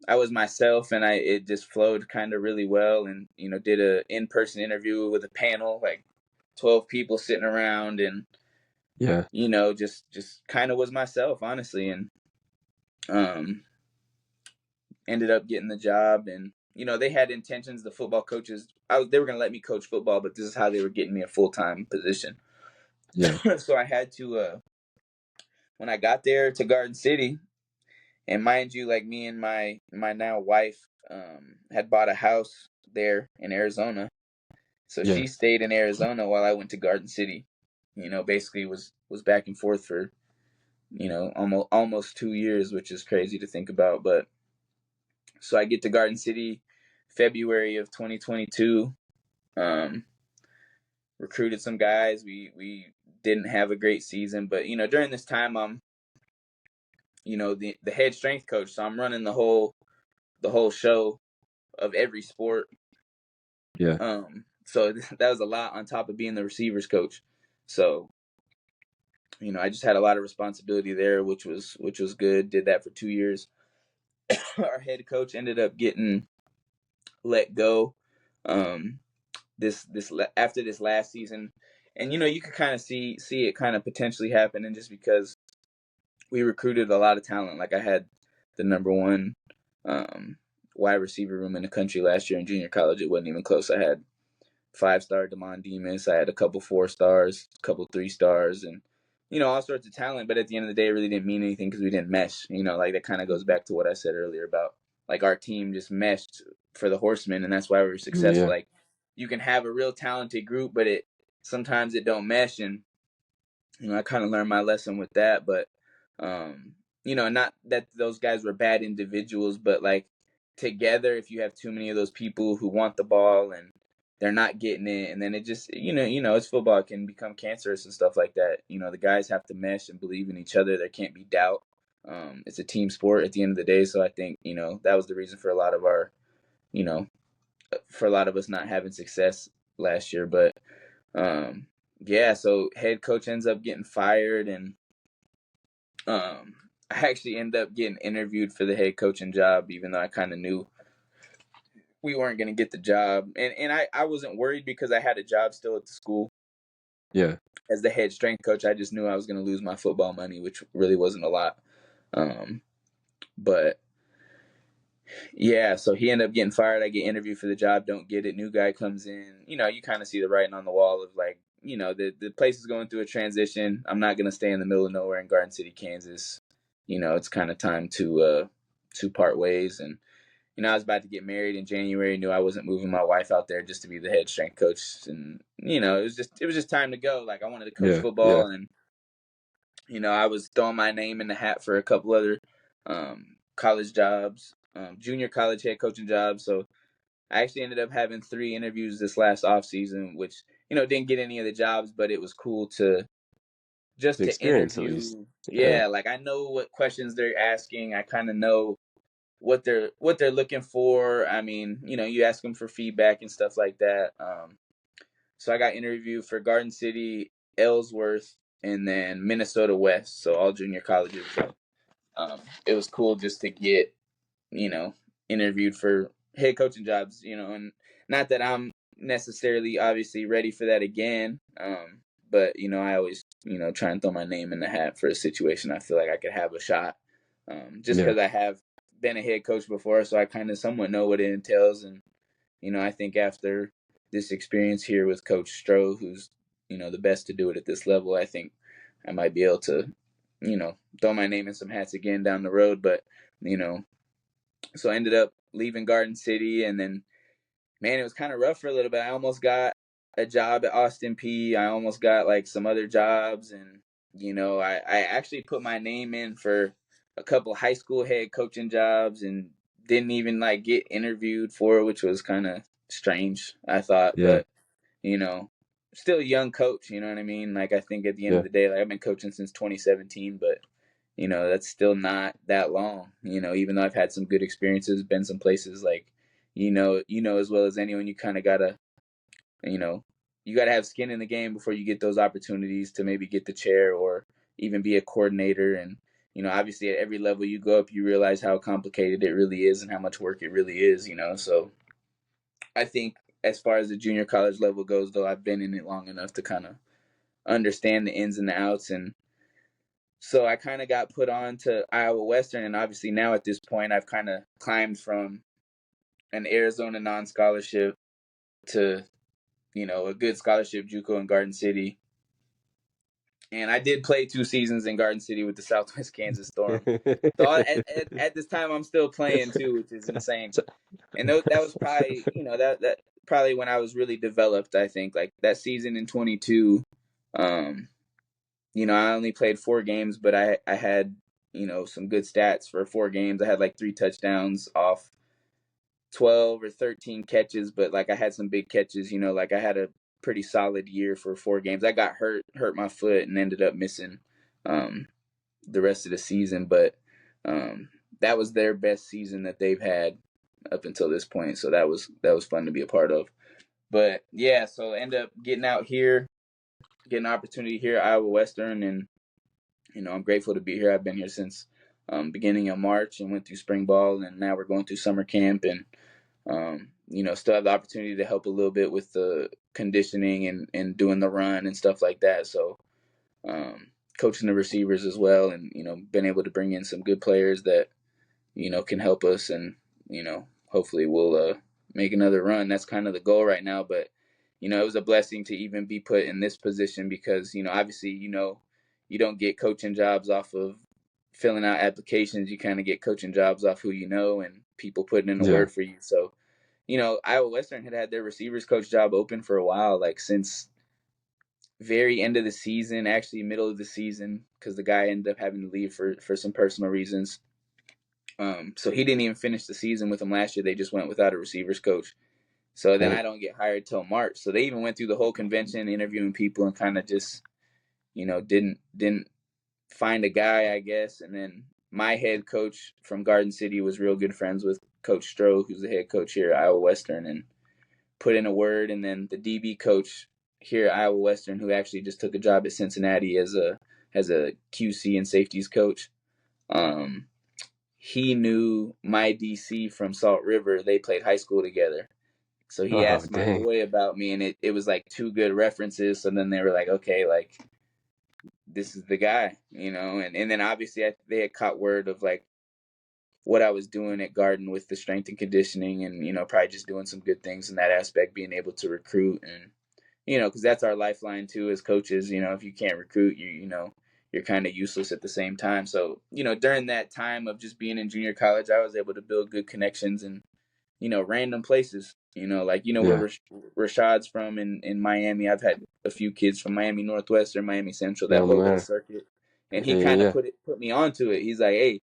I was myself, and it just flowed kind of really well. And did a in-person interview with a panel, like 12 people sitting around, and Yeah. just kind of was myself, honestly, and um, ended up getting the job. And they had intentions. The football coaches, they were gonna let me coach football, but this is how they were getting me a full-time position. Yeah. So I had to, when I got there to Garden City. And mind you, like me and my now wife had bought a house there in Arizona. So Yeah. she stayed in Arizona while I went to Garden City. Basically was back and forth for, almost 2 years, which is crazy to think about. But so I get to Garden City February of 2022. Recruited some guys. We didn't have a great season, but during this time I'm the head strength coach, so I'm running the whole show of every sport. Yeah. So that was a lot on top of being the receivers coach. So, I just had a lot of responsibility there, which was good. Did that for 2 years. Our head coach ended up getting let go um, after this last season, and you could kind of see it kind of potentially happening just because we recruited a lot of talent. Like I had the number one wide receiver room in the country last year in junior college. It wasn't even close. I had 5-star Vaughn Van Dame. I had a couple 4-stars, a couple 3-stars, and all sorts of talent. But at the end of the day, it really didn't mean anything because we didn't mesh. Like that kind of goes back to what I said earlier about like our team just meshed for the Horsemen, and that's why we were successful. Yeah. Like you can have a real talented group, but sometimes it don't mesh, and I kind of learned my lesson with that. But not that those guys were bad individuals, but like together, if you have too many of those people who want the ball and they're not getting it, and then it just it's football, it can become cancerous and stuff like that. The guys have to mesh and believe in each other. There can't be doubt. It's a team sport at the end of the day. So I think that was the reason for a lot of our for a lot of us not having success last year. But yeah, so head coach ends up getting fired, and I actually ended up getting interviewed for the head coaching job, even though I kind of knew we weren't going to get the job. And I wasn't worried because I had a job still at the school. Yeah. As the head strength coach, I just knew I was going to lose my football money, which really wasn't a lot. But yeah, so he ended up getting fired. I get interviewed for the job, don't get it. New guy comes in. You kind of see the writing on the wall of like, the place is going through a transition. I'm not going to stay in the middle of nowhere in Garden City, Kansas. It's kind of time to part ways. And I was about to get married in January. Knew I wasn't moving my wife out there just to be the head strength coach. And it was just time to go. Like I wanted to coach Yeah. football, and I was throwing my name in the hat for a couple other college jobs, junior college head coaching jobs. So I actually ended up having 3 interviews this last off season, which didn't get any of the jobs, but it was cool to just The to experience, at least. interview. Yeah. Yeah, like I know what questions they're asking. I kind of know what they're looking for. I mean, you ask them for feedback and stuff like that. So I got interviewed for Garden City, Ellsworth, and then Minnesota West. So all junior colleges. It was cool just to get interviewed for head coaching jobs. And not that I'm necessarily obviously ready for that again. But I always try and throw my name in the hat for a situation I feel like I could have a shot. Just Yeah. because I have been a head coach before, so I kind of somewhat know what it entails. And I think after this experience here with Coach Stroh, who's the best to do it at this level, I think I might be able to throw my name in some hats again down the road. But so I ended up leaving Garden City, and then man, it was kind of rough for a little bit. I almost got a job at Austin P. I almost got like some other jobs, and I actually put my name in for a couple high school head coaching jobs and didn't even like get interviewed for it, which was kind of strange, I thought. Yeah. But still a young coach, you know what I mean? Like I think at the end of Yeah. the day, like I've been coaching since 2017, but that's still not that long. Even though I've had some good experiences, been some places like as well as anyone, you kind of gotta you gotta have skin in the game before you get those opportunities to maybe get the chair or even be a coordinator. And obviously at every level you go up, you realize how complicated it really is and how much work it really is. So I think as far as the junior college level goes, though, I've been in it long enough to kind of understand the ins and the outs. And so I kind of got put on to Iowa Western, and obviously now at this point I've kind of climbed from an Arizona non-scholarship to a good scholarship JUCO in Garden City. And I did play 2 seasons in Garden City with the Southwest Kansas Storm. So at this time I'm still playing too, which is insane. So- And that was probably that probably when I was really developed. I think like that season in 22. I only played 4 games, but I had some good stats for 4 games. I had like 3 touchdowns off 12 or 13 catches, but like I had some big catches. Like I had a pretty solid year for 4 games. I got hurt my foot, and ended up missing the rest of the season. But that was their best season that they've had up until this point. So that was fun to be a part of. But yeah, so end up getting out here, getting an opportunity here at Iowa Western, and I'm grateful to be here. I've been here since beginning of March and went through spring ball, and now we're going through summer camp, and still have the opportunity to help a little bit with the conditioning and doing the run and stuff like that. So coaching the receivers as well, and been able to bring in some good players that can help us, and hopefully we'll make another run. That's kind of the goal right now. But it was a blessing to even be put in this position because obviously you don't get coaching jobs off of filling out applications. You kind of get coaching jobs off who you know and people putting in the Yeah. word for you. So Iowa Western had their receivers coach job open for a while, like since very end of the season, actually middle of the season, because the guy ended up having to leave for some personal reasons. So he didn't even finish the season with them last year. They just went without a receivers coach. So then Right. I don't get hired till March. So they even went through the whole convention interviewing people and kind of just, didn't find a guy, I guess. And then my head coach from Garden City was real good friends with Coach Stroh, who's the head coach here at Iowa Western, and put in a word. And then the DB coach here at Iowa Western, who actually just took a job at Cincinnati as a QC and safeties coach. He knew my DC from Salt River. They played high school together. So he Oh, asked my dang. boy about me, and it was like two good references. So then they were like, okay, like this is the guy, and then obviously they had caught word of like what I was doing at Garden with the strength and conditioning, and probably just doing some good things in that aspect, being able to recruit, and because that's our lifeline too as coaches. If you can't recruit, you're kind of useless at the same time. So during that time of just being in junior college, I was able to build good connections and random places. Like where Yeah. Rashad's from in Miami. I've had a few kids from Miami Northwestern, Miami Central, It that don't whole little matter. circuit, and he Yeah, yeah, kind of yeah. put me onto it. He's like, "Hey,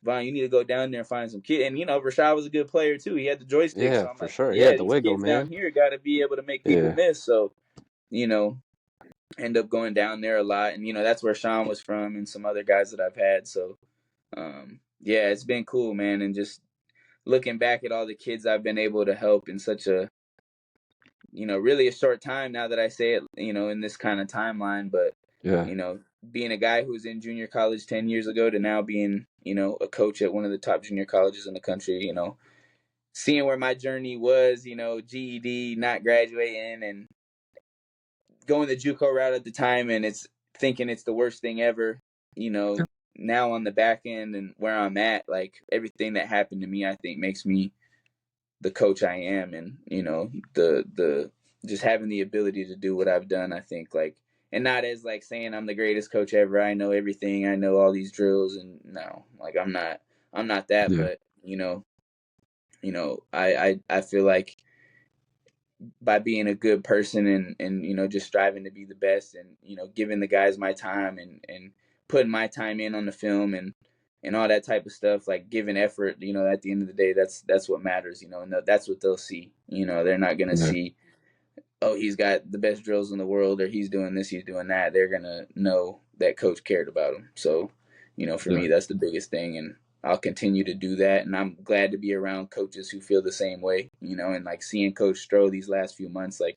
Vaughn, you need to go down there and find some kids." And Rashad was a good player too. He had the joystick, Yeah, so I'm for like, sure. Yeah, "Yeah, the these wiggle, kids down man. here got to be able to make people Yeah. miss." So you know, end up going down there a lot, and that's where Sean was from, and some other guys that I've had. So yeah, it's been cool, man, and just looking back at all the kids I've been able to help in such a really a short time now that I say it, in this kind of timeline. But, Yeah. you know, being a guy who was in junior college 10 years ago to now being, a coach at one of the top junior colleges in the country, seeing where my journey was, GED, not graduating and going the JUCO route at the time. And it's thinking it's the worst thing ever, now on the back end and where I'm at, like everything that happened to me, I think makes me the coach I am, and the just having the ability to do what I've done. I think like, and not as like saying I'm the greatest coach ever. I know everything. I know all these drills, and no, like I'm not. I'm not that. Yeah. But I feel like by being a good person and just striving to be the best, and giving the guys my time and putting my time in on the film and all that type of stuff, like giving effort, at the end of the day, that's what matters, and that's what they'll see. They're not going to Yeah. see, oh, he's got the best drills in the world, or he's doing this, he's doing that. They're going to know that coach cared about him. So for Yeah. me, that's the biggest thing, and I'll continue to do that. And I'm glad to be around coaches who feel the same way, and like seeing Coach Stroh these last few months, like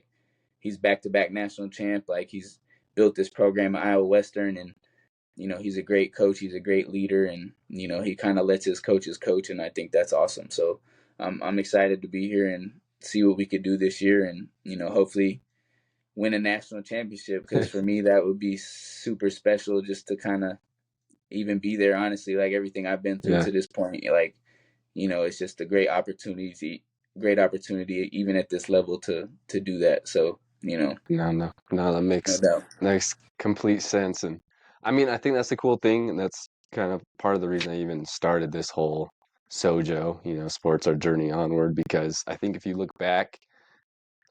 he's back to back national champ. Like he's built this program at Iowa Western, and he's a great coach. He's a great leader, and he kind of lets his coaches coach, and I think that's awesome. So I'm excited to be here and see what we could do this year, and hopefully win a national championship. Because for me, that would be super special, just to kind of even be there. Honestly, like everything I've been through Yeah. to this point, like it's just a great opportunity, even at this level, to do that. So No, no, no, that no makes doubt. complete sense. And I mean, I think that's the cool thing, and that's kind of part of the reason I even started this whole Sojo, sports our journey onward, because I think if you look back,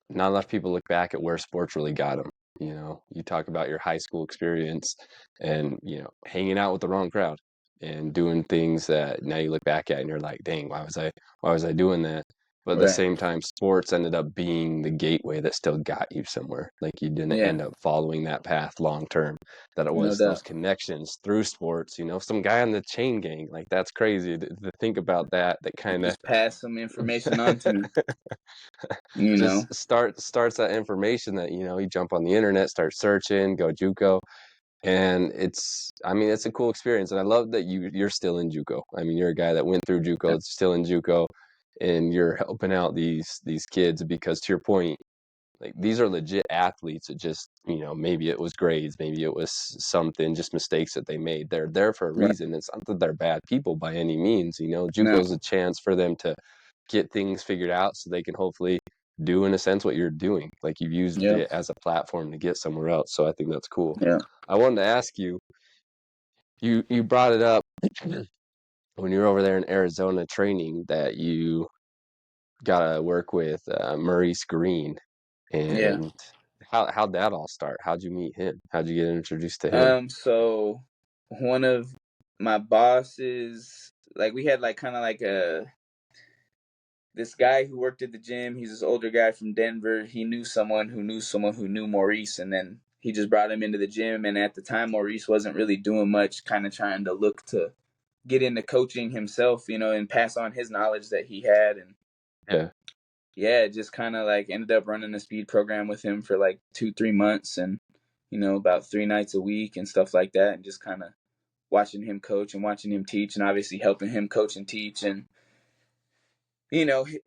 not enough people look back at where sports really got them. You talk about your high school experience and, hanging out with the wrong crowd and doing things that now you look back at and you're like, dang, why was I doing that? But at the Right. same time, sports ended up being the gateway that still got you somewhere. Like you didn't Yeah. end up following that path long term. That it No was those doubt. connections through sports. Some guy on the chain gang. Like that's crazy to think about that. That You kind of just pass some information on to me, just starts that information that you jump on the internet, start searching, go JUCO, and it's a cool experience, and I love that you're still in JUCO. I mean, you're a guy that went through JUCO, it's still in JUCO, and you're helping out these kids because to your point, like these are legit athletes. It just maybe it was grades, maybe it was something, just mistakes that they made. They're there for a Right. reason. It's not that they're bad people by any means. No. JUCO is a chance for them to get things figured out so they can hopefully do in a sense what you're doing. Like you've used Yeah. it as a platform to get somewhere else. So I think that's cool. Yeah. I wanted to ask you, you brought it up when you were over there in Arizona training that you got to work with Maurice Green, Yeah. and how'd that all start? How'd you meet him? How'd you get introduced to him? So one of my bosses, like we had like kind of like this guy who worked at the gym. He's this older guy from Denver. He knew someone who knew someone who knew Maurice, and then he just brought him into the gym. And at the time, Maurice wasn't really doing much, kind of trying to look to get into coaching himself, and pass on his knowledge that he had. And Yeah, yeah, just kind of like ended up running a speed program with him for like 2-3 months, and about 3 nights a week and stuff like that, and just kind of watching him coach and watching him teach, and obviously helping him coach and teach, and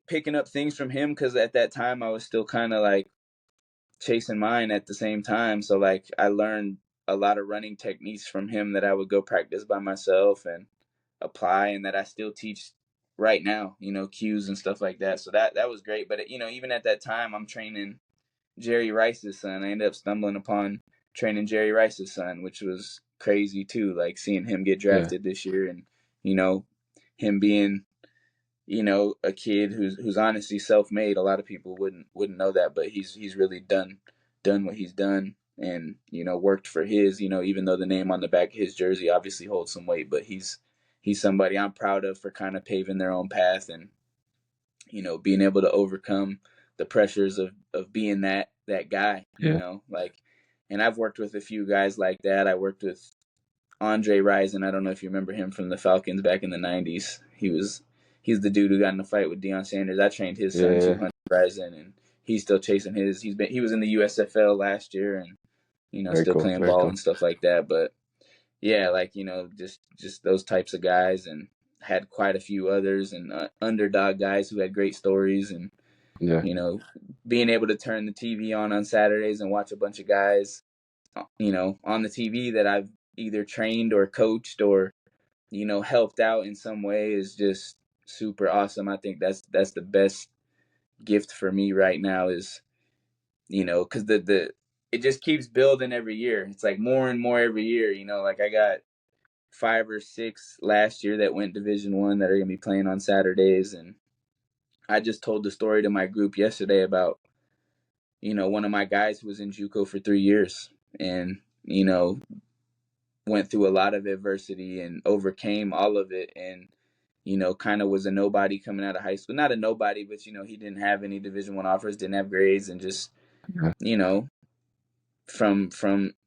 picking up things from him, because at that time I was still kind of like chasing mine at the same time. So like I learned a lot of running techniques from him that I would go practice by myself and apply, and that I still teach right now, cues and stuff like that. So that was great. But even at that time, I'm training Jerry Rice's son. I ended up stumbling upon training Jerry Rice's son, which was crazy too. Like seeing him get yeah, drafted this year, and him being a kid who's honestly self-made. A lot of people wouldn't know that, but he's really done what he's done, and worked for his. Even though the name on the back of his jersey obviously holds some weight, but he's somebody I'm proud of for kind of paving their own path, and being able to overcome the pressures of being that guy. yeah, Like, and I've worked with a few guys like that. I worked with Andre Rison. I don't know if you remember him from the Falcons back in the '90s. He's the dude who got in a fight with Deion Sanders. I trained his son yeah. too, Hunter Rison, and he's still chasing his. He was in the USFL last year, and Very still cool, playing very ball cool. and stuff like that. But yeah, like just those types of guys, and had quite a few others, and underdog guys who had great stories, and Yeah, you know being able to turn the TV on Saturdays and watch a bunch of guys on the TV that I've either trained or coached or helped out in some way is just super awesome. I think that's the best gift for me right now is because the it just keeps building every year. It's like more and more every year. Like I got 5 or 6 last year that went Division 1 that are gonna be playing on Saturdays, and I just told the story to my group yesterday about one of my guys who was in JUCO for 3 years, and went through a lot of adversity and overcame all of it, and kind of was a nobody coming out of high school. Not a nobody, but he didn't have any Division 1 offers, didn't have grades, and just yeah, you know from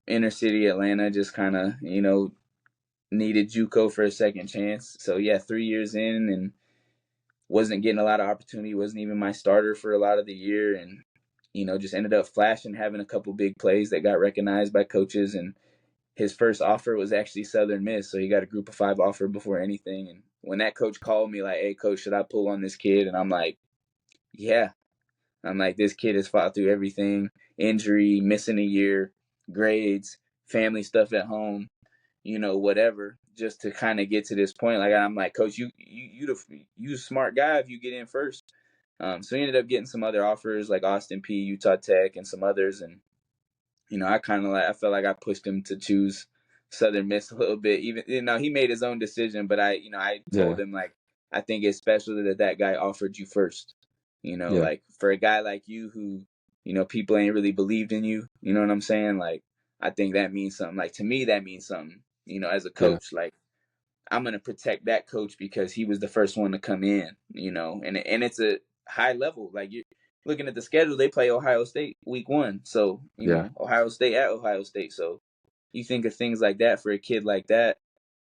inner city Atlanta, just kind of needed JUCO for a second chance. So yeah, 3 years in, and wasn't getting a lot of opportunity. Wasn't even my starter for a lot of the year, and just ended up flashing, having a couple big plays that got recognized by coaches. And his first offer was actually Southern Miss, so he got a Group of 5 offer before anything. And when that coach called me, like, "Hey, coach, should I pull on this kid?" And I'm like, "Yeah." I'm like, "This kid has fought through everything: injury, missing a year, grades, family stuff at home, whatever, just to kind of get to this point." Like, I'm like, "Coach, you a smart guy if you get in first." So he ended up getting some other offers like Austin P, Utah Tech, and some others, and I felt like I pushed him to choose Southern Miss a little bit. Even he made his own decision, but I yeah, told him, like, I think it's special that guy offered you first. yeah, Like, for a guy like you who people ain't really believed in you. You know what I'm saying? Like, I think that means something. Like, to me, that means something. As a yeah, coach, like, I'm gonna protect that coach because he was the first one to come in. And it's high level. Like, you're looking at the schedule, they play Ohio State week 1. So, Yeah. Ohio State at Ohio State. So you think of things like that for a kid like that,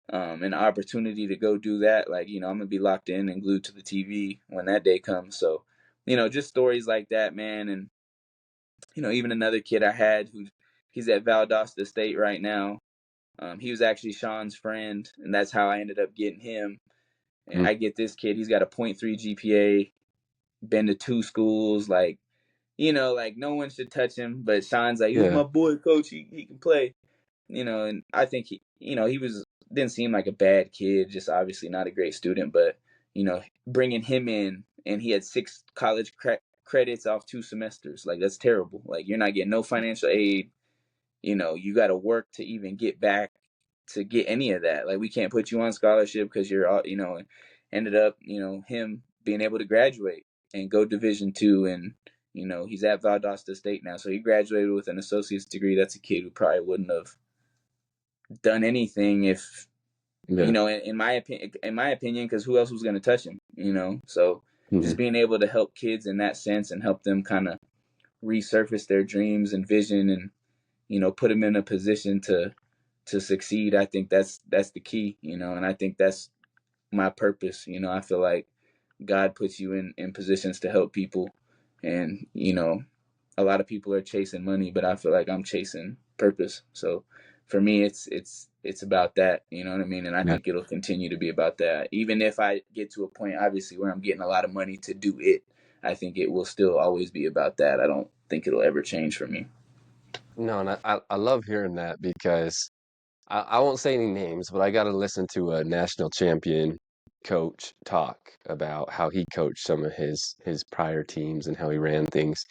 an opportunity to go do that. Like, I'm going to be locked in and glued to the TV when that day comes. So, just stories like that, man. And, even another kid I had he's at Valdosta State right now. He was actually Sean's friend, and that's how I ended up getting him. And Mm. I get this kid, he's got a .3 GPA, been to 2 schools, like, like no one should touch him. But Sean's like, he was Yeah. my boy, coach. He can play, and I think he didn't seem like a bad kid, just obviously not a great student. But, bringing him in, and he had 6 college credits off 2 semesters. Like, that's terrible. Like, you're not getting no financial aid. You got to work to even get back to get any of that. Like, we can't put you on scholarship because you're all, ended up, him being able to graduate and go Division II. And, he's at Valdosta State now. So he graduated with an associate's degree. That's a kid who probably wouldn't have done anything if, Yeah. in my opinion, because who else was going to touch him, So Hmm. just being able to help kids in that sense and help them kind of resurface their dreams and vision, and, put them in a position to succeed. I think that's the key, and I think that's my purpose. I feel like God puts you in positions to help people, and, a lot of people are chasing money, but I feel like I'm chasing purpose. So for me, it's about that, you know what I mean? And I Yeah. think it'll continue to be about that. Even if I get to a point, obviously, where I'm getting a lot of money to do it, I think it will still always be about that. I don't think it'll ever change for me. No, and I love hearing that because I won't say any names, but I got to listen to a national champion coach talk about how he coached some of his prior teams and how he ran things.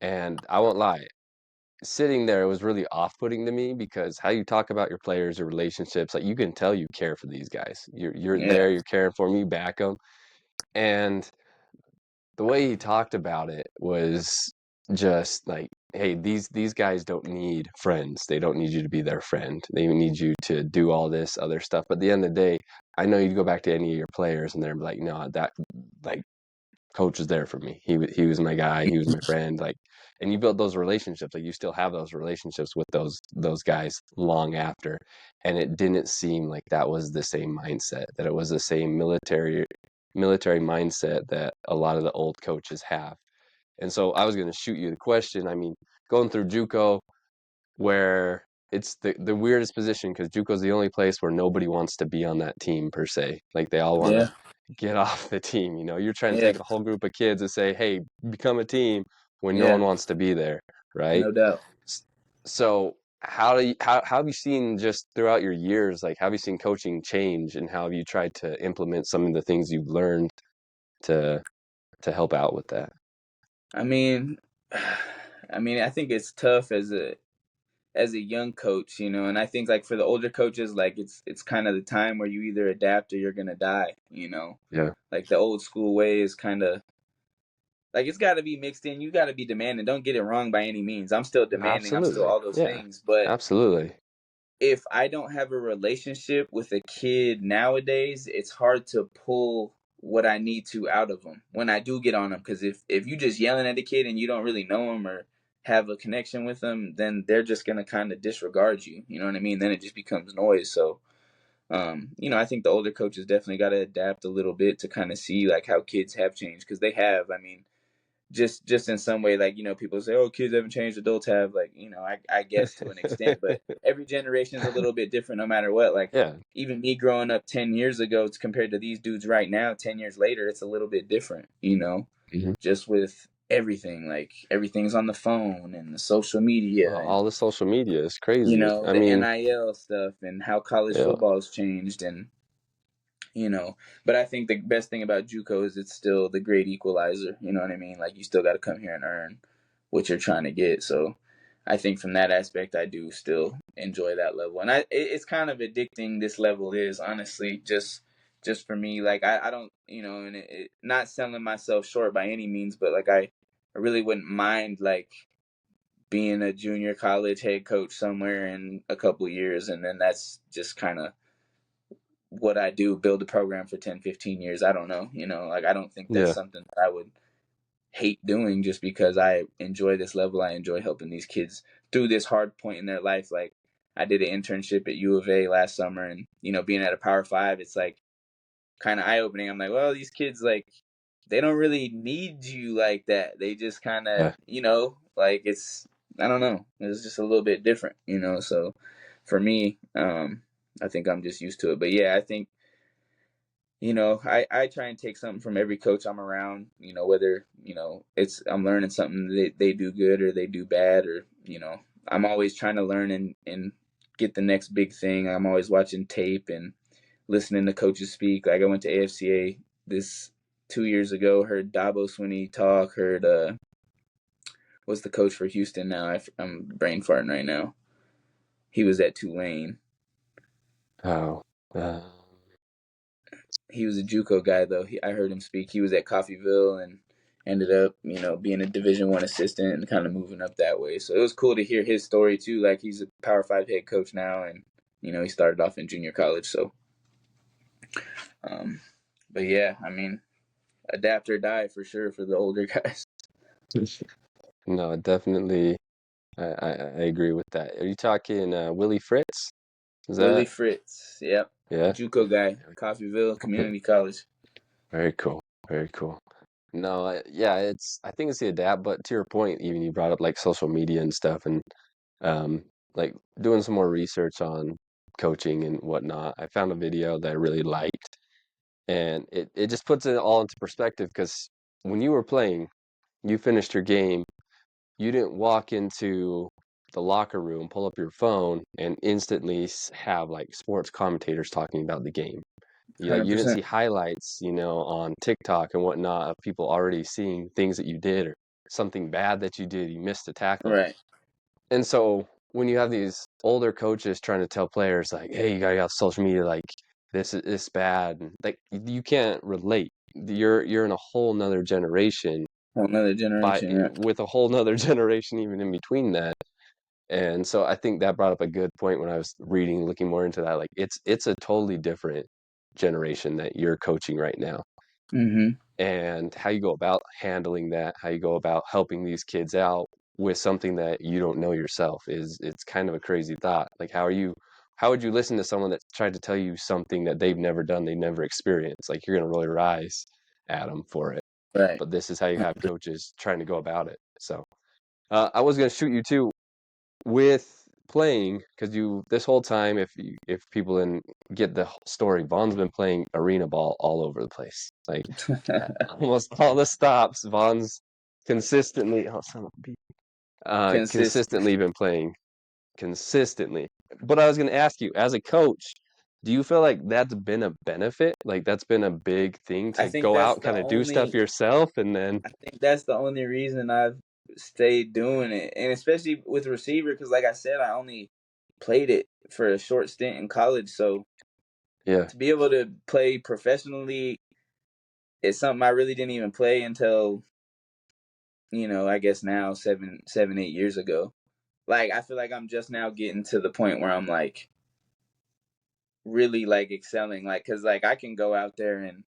And I won't lie, sitting there, it was really off-putting to me because how you talk about your players or relationships, like you can tell you care for these guys. You're Yeah, there, you're caring for them, you back them. And the way he talked about it was just like, hey, these guys don't need friends. They don't need you to be their friend. They need you to do all this other stuff. But at the end of the day, I know you'd go back to any of your players and they're like, no, that like coach was there for me. He was my guy. He was my friend. Like, and you build those relationships. Like, you still have those relationships with those guys long after. And it didn't seem like that was the same mindset. That it was the same military mindset that a lot of the old coaches have. And so I was going to shoot you the question. I mean, going through JUCO, where it's the weirdest position because JUCO is the only place where nobody wants to be on that team per se. Like, they all want to yeah, get off the team. You're trying to yeah, take a whole group of kids and say, "Hey, become a team," when no yeah, one wants to be there, right? no doubt. So how have you seen just throughout your years, like how have you seen coaching change, and how have you tried to implement some of the things you've learned to help out with that? I mean, I think it's tough as a young coach, and I think, like, for the older coaches, like, it's kind of the time where you either adapt or you're gonna die. Yeah, Like, the old school way is kind of like, it's got to be mixed in. You got to be demanding. Don't get it wrong by any means. I'm still demanding. I'm still absolutely. all those Yeah, things. But absolutely. if I don't have a relationship with a kid nowadays, it's hard to pull what I need to out of them when I do get on them. Because if you just yelling at a kid and you don't really know them or have a connection with them, then they're just gonna kind of disregard you. You know what I mean? Then it just becomes noise. So, I think the older coaches definitely got to adapt a little bit to kind of see, like, how kids have changed, because they have. I mean, just in some way, like, people say, oh, kids haven't changed, adults have. Like, I guess to an extent, but every generation is a little bit different no matter what. Like, Yeah. even me growing up 10 years ago compared to these dudes right now 10 years later, it's a little bit different. Mhm. Just with everything, like, everything's on the phone and the social media, Well, and, all the social media is crazy. I the mean, NIL stuff, and how college yeah, football has changed. And but I think the best thing about JUCO is it's still the great equalizer. You know what I mean? Like, you still got to come here and earn what you're trying to get. So I think from that aspect, I do still enjoy that level. And it's kind of addicting. This level is, honestly, just for me. Like, I don't, and not selling myself short by any means, but, like, I really wouldn't mind, like, being a junior college head coach somewhere in a couple years, and then that's just kind of what I do, build a program for 10, 15 years. I don't know, like, I don't think that's yeah. something that I would hate doing, just because I enjoy this level. I enjoy helping these kids through this hard point in their life. Like, I did an internship at U of A last summer, and being at a Power 5, it's like kind of eye opening. I'm like, well, these kids, like, they don't really need you like that. They just kind of, Yeah. like, it's, I don't know. It's just a little bit different, So for me, I think I'm just used to it. But yeah, I think, I try and take something from every coach I'm around, whether, it's, I'm learning something they do good or they do bad, or, I'm always trying to learn and get the next big thing. I'm always watching tape and listening to coaches speak. Like, I went to AFCA this 2 years ago, heard Dabo Swinney talk, heard what's the coach for Houston now? I'm brain farting right now. He was at Tulane. Oh. He was a JUCO guy though. I heard him speak. He was at Coffeyville and ended up, being a Division I assistant and kind of moving up that way. So it was cool to hear his story too. Like, he's a Power 5 head coach now, and he started off in junior college. So, but yeah, I mean, adapt or die for sure for the older guys. No, definitely. I agree with that. Are you talking Willie Fritz? Is Willie that? Fritz, yep, Yeah. JUCO guy, Coffeyville Community College. Very cool. Very cool. No, yeah, I think it's the adapt, but to your point, even you brought up like social media and stuff, and um, like doing some more research on coaching and whatnot. I found a video that I really liked, and it just puts it all into perspective because when you were playing, you finished your game, you didn't walk into the locker room, pull up your phone, and instantly have like sports commentators talking about the game. You didn't 100%. see highlights, on TikTok and whatnot of people already seeing things that you did or something bad that you did, you missed a tackle. Right. And so when you have these older coaches trying to tell players like, "Hey, you gotta get off social media, like this bad," and like you can't relate. You're in a whole nother generation Whole another by generation. Yeah. with a whole nother generation even in between that. And so I think that brought up a good point when I was reading, looking more into that. Like it's a totally different generation that you're coaching right now. Mm-hmm. And how you go about handling that, how you go about helping these kids out with something that you don't know yourself is it's kind of a crazy thought. Like how would you listen to someone that tried to tell you something that they've never done, they've never experienced? Like you're gonna roll your eyes at them for it. Right. But this is how you have coaches trying to go about it. So I was gonna shoot you too with playing because you this whole time if people didn't get the story, Vaughn's been playing arena ball all over the place. Like almost all the stops, Vaughn's consistently oh son of a bee, Consistent. consistently been playing consistently. But I was gonna ask you, as a coach, do you feel like that's been a benefit? Like that's been a big thing I to think go that's out, the kind of do stuff only. yourself, and then I think that's the only reason I've stayed doing it, and especially with receiver, because like I said, I only played it for a short stint in college. So yeah, to be able to play professionally is something I really didn't even play until I guess now 8 years ago. Like, I feel like I'm just now getting to the point where I'm like really like excelling, like, because like I can go out there and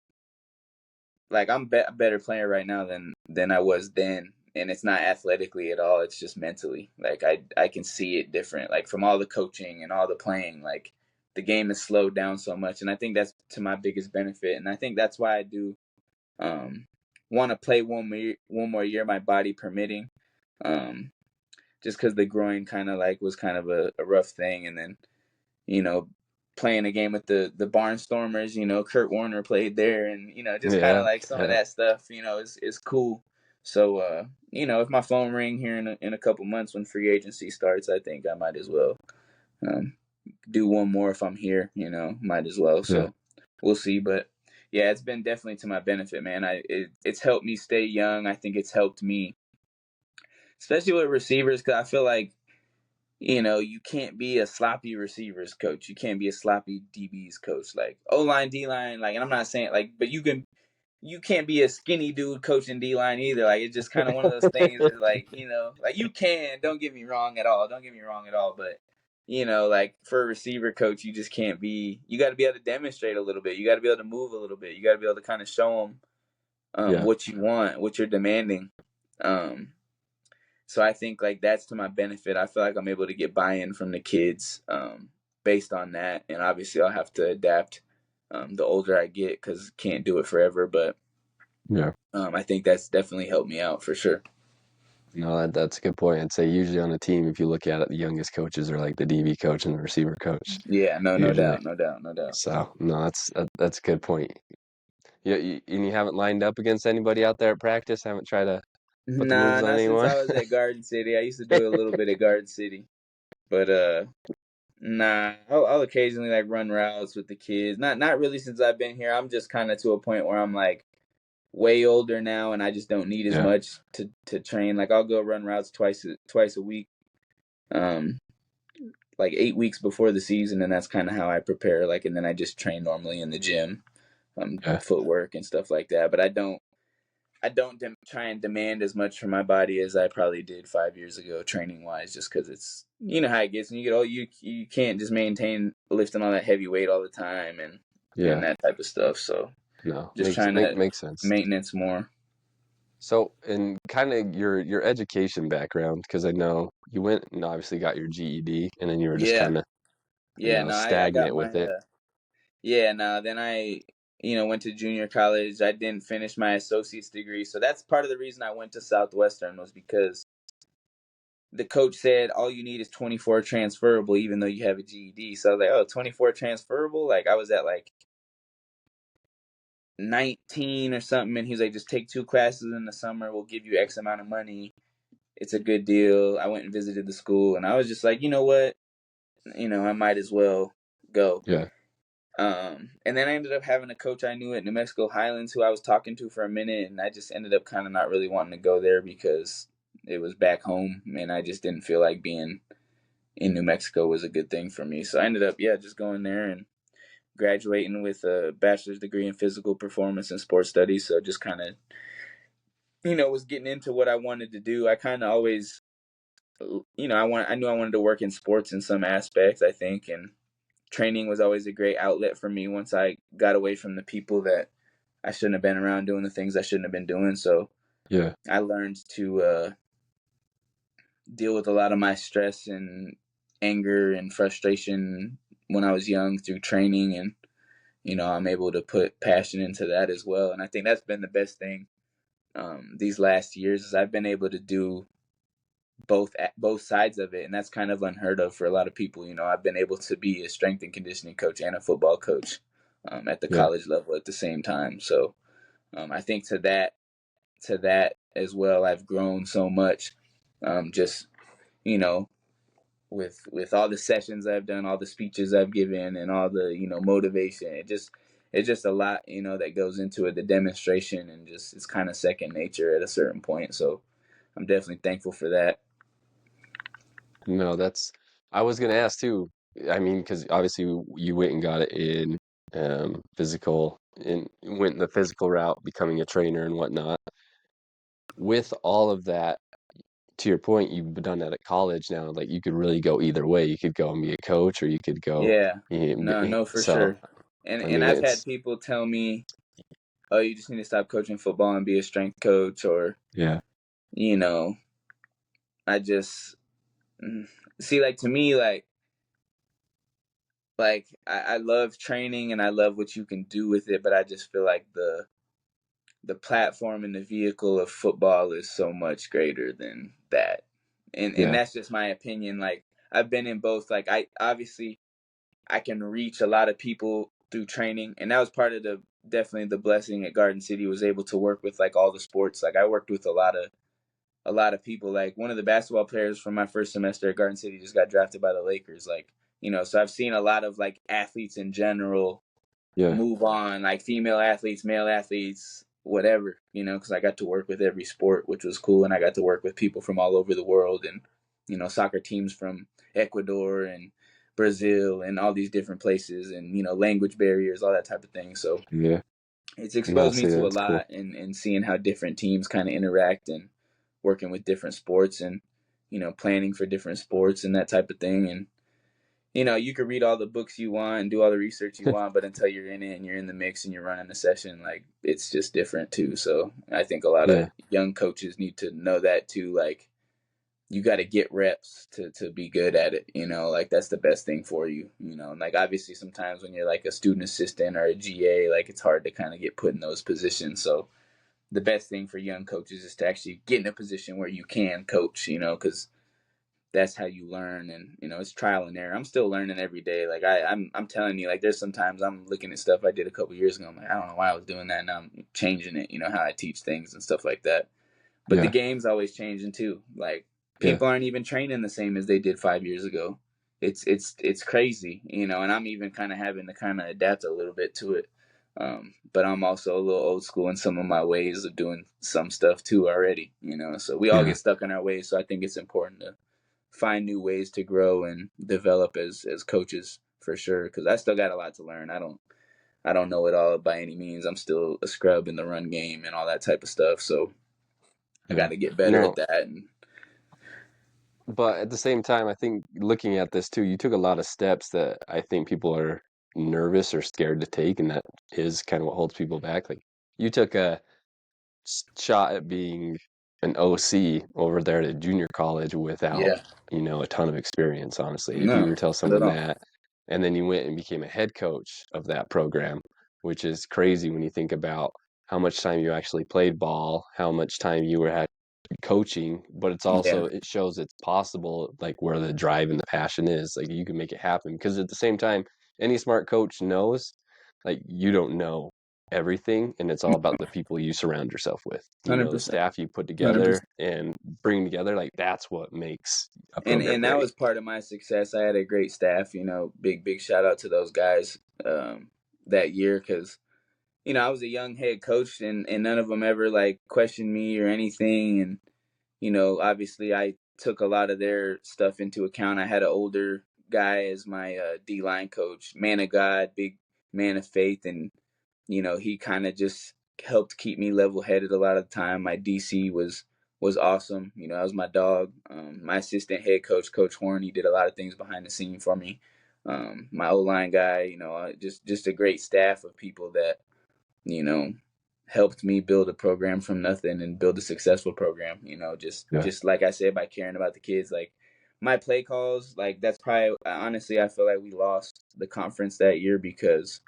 like I'm a better player right now than I was then, and it's not athletically at all. It's just mentally. Like, I can see it different. Like, from all the coaching and all the playing, like the game is slowed down so much, and I think that's to my biggest benefit. And I think that's why I do um, want to play one more year, my body permitting. Um, just because the groin kind of like was kind of a rough thing, and then you know, playing a game with the Barnstormers. Kurt Warner played there, and just kind of yeah, like some of yeah, that stuff. Is cool. So if my phone ring here in a couple months when free agency starts, I think I might as well um, do one more if I'm here. Might as well. yeah, So we'll see, but. Yeah, it's been definitely to my benefit, man. It's helped me stay young. I think it's helped me, especially with receivers, because I feel like you can't be a sloppy receivers coach. You can't be a sloppy DBs coach. Like O line, D line, like, and I'm not saying like, but you can't be a skinny dude coaching D line either. Like, it's just kind of one of those things that like, like you can. Don't get me wrong at all. Don't get me wrong at all. But like for a receiver coach, you just can't be. You got to be able to demonstrate a little bit. You got to be able to move a little bit. You got to be able to kind of show them Yeah. what you want, what you're demanding. Um, so I think like that's to my benefit. I feel like I'm able to get buy-in from the kids based on that, and obviously I'll have to adapt the older I get because can't do it forever. But Yeah. I think that's definitely helped me out for sure. No, that's a good point. I'd say usually on a team, if you look at it, the youngest coaches are like the DB coach and the receiver coach, Yeah, no usually. doubt, no doubt, no doubt. So, no, that's a good point. And you haven't lined up against anybody out there at practice? Haven't tried to put the Nah, moves on not since anyone? I was at Garden City. I used to do a little bit at Garden City, but nah. I'll occasionally like run routes with the kids. Not really since I've been here. I'm just kind of to a point where I'm like way older now, and I just don't need as Yeah. much to train. Like I'll go run routes twice a week, um, like 8 weeks before the season, and that's kind of how I prepare. Like, and then I just train normally in the gym, Yeah. footwork and stuff like that. But I don't try and demand as much from my body as I probably did 5 years ago, training wise, just because it's how it gets when you get old. You can't just maintain lifting all that heavy weight all the time and Yeah. that type of stuff. So No, just makes trying make to makes sense. maintenance more. So, in kind of your education background, because I know you went and obviously got your GED, and then you were just Yeah, kind of, yeah. No, I got stagnant my with it. yeah. No, then I went to junior college. I didn't finish my associate's degree, so that's part of the reason I went to Southwestern was because the coach said all you need is 24 transferable, even though you have a GED. So I was like, oh, 24 transferable? Like I was at like 19 or something, and he was like, just take 2 classes in the summer. We'll give you X amount of money. It's a good deal. I went and visited the school, and I was just like, you know what? I might as well go. Yeah. And then I ended up having a coach I knew at New Mexico Highlands who I was talking to for a minute, and I just ended up kind of not really wanting to go there because it was back home, and I just didn't feel like being in New Mexico was a good thing for me. So I ended up, just going there and graduating with a bachelor's degree in physical performance and sports studies. So just kind of, was getting into what I wanted to do. I kind of always, I knew I wanted to work in sports in some aspects, I think, and training was always a great outlet for me once I got away from the people that I shouldn't have been around doing the things I shouldn't have been doing. So Yeah. I learned to deal with a lot of my stress and anger and frustration when I was young through training, and I'm able to put passion into that as well. And I think that's been the best thing these last years is I've been able to do both sides of it, and that's kind of unheard of for a lot of people. I've been able to be a strength and conditioning coach and a football coach at the Yeah. college level at the same time. So I think to that as well, I've grown so much. Just you know with all the sessions I've done, all the speeches I've given, and all the motivation. It's just a lot that goes into it. The demonstration and just it's kind of second nature at a certain point. So I'm definitely thankful for that. No, I was gonna ask too. I mean, because obviously you went and got it in physical, and went the physical route, becoming a trainer and whatnot. With all of that, to your point, you've done that at college now. Like you could really go either way. You could go and be a coach, or you could go. Yeah, no, for So, sure. And I and mean, I've it's had people tell me, "Oh, you just need to stop coaching football and be a strength coach," or yeah, you know, I just see like to me like I love training and I love what you can do with it, but I just feel like the platform and the vehicle of football is so much greater than that. And yeah, that's just my opinion. Like I've been in both. Like I obviously I can reach a lot of people through training, and that was part of the definitely the blessing at Garden City was able to work with like all the sports. Like I worked with a lot of people. Like one of the basketball players from my first semester at Garden City just got drafted by the Lakers. Like, so I've seen a lot of like athletes in general yeah, move on, like female athletes, male athletes, whatever, because I got to work with every sport, which was cool. And I got to work with people from all over the world and, soccer teams from Ecuador and Brazil and all these different places and, language barriers, all that type of thing. So yeah. it's No, exposed me see, to a that's cool. lot and seeing how different teams kind of interact and working with different sports and, planning for different sports and that type of thing. And you could read all the books you want and do all the research you want, but until you're in it and you're in the mix and you're running a session, like it's just different too. So I think a lot of Yeah. young coaches need to know that too. Like you got to get reps to be good at it. Like that's the best thing for you. And like obviously sometimes when you're like a student assistant or a GA, like it's hard to kind of get put in those positions. So the best thing for young coaches is to actually get in a position where you can coach. Because that's how you learn, and it's trial and error. I'm still learning every day. Like I'm telling you, like there's sometimes I'm looking at stuff I did a couple years ago. I'm like, I don't know why I was doing that, and I'm changing it. How I teach things and stuff like that. But the Yeah. game's always changing too. Like Yeah. people aren't even training the same as they did 5 years ago. It's crazy, and I'm even kind of having to kind of adapt a little bit to it. But I'm also a little old school in some of my ways of doing some stuff too already. So we all Yeah. get stuck in our ways. So I think it's important to find new ways to grow and develop as coaches for sure. Because I still got a lot to learn. I don't know it all by any means. I'm still a scrub in the run game and all that type of stuff. So I got Yeah. to get better at No, that. And but at the same time, I think looking at this too, you took a lot of steps that I think people are nervous or scared to take, and that is kind of what holds people back. Like you took a shot at being an OC over there at a junior college without, yeah, a ton of experience, honestly. If you no, were to tell not at someone all. that, and then you went and became a head coach of that program, which is crazy when you think about how much time you actually played ball, how much time you were had coaching, but it's Yeah, also it shows it's possible, like where the drive and the passion is, like you can make it happen. Because at the same time, any smart coach knows, like you don't know everything, and it's all about the people you surround yourself with. 100%, The staff you put 100%. together and bring together, like that's what makes a program And that great. was part of my success. I had a great staff. Big shout out to those guys that year because I was a young head coach and none of them ever like questioned me or anything. And obviously I took a lot of their stuff into account. I had an older guy as my D line coach, man of God, big man of faith, and he kind of just helped keep me level headed a lot of the time. My DC was awesome. That was my dog. My assistant head coach, Coach Horn, he did a lot of things behind the scene for me. My O line guy, just a great staff of people that you know helped me build a program from nothing and build a successful program. Just Yeah. just like I said, by caring about the kids, like my play calls, like that's probably honestly I feel like we lost the conference that year because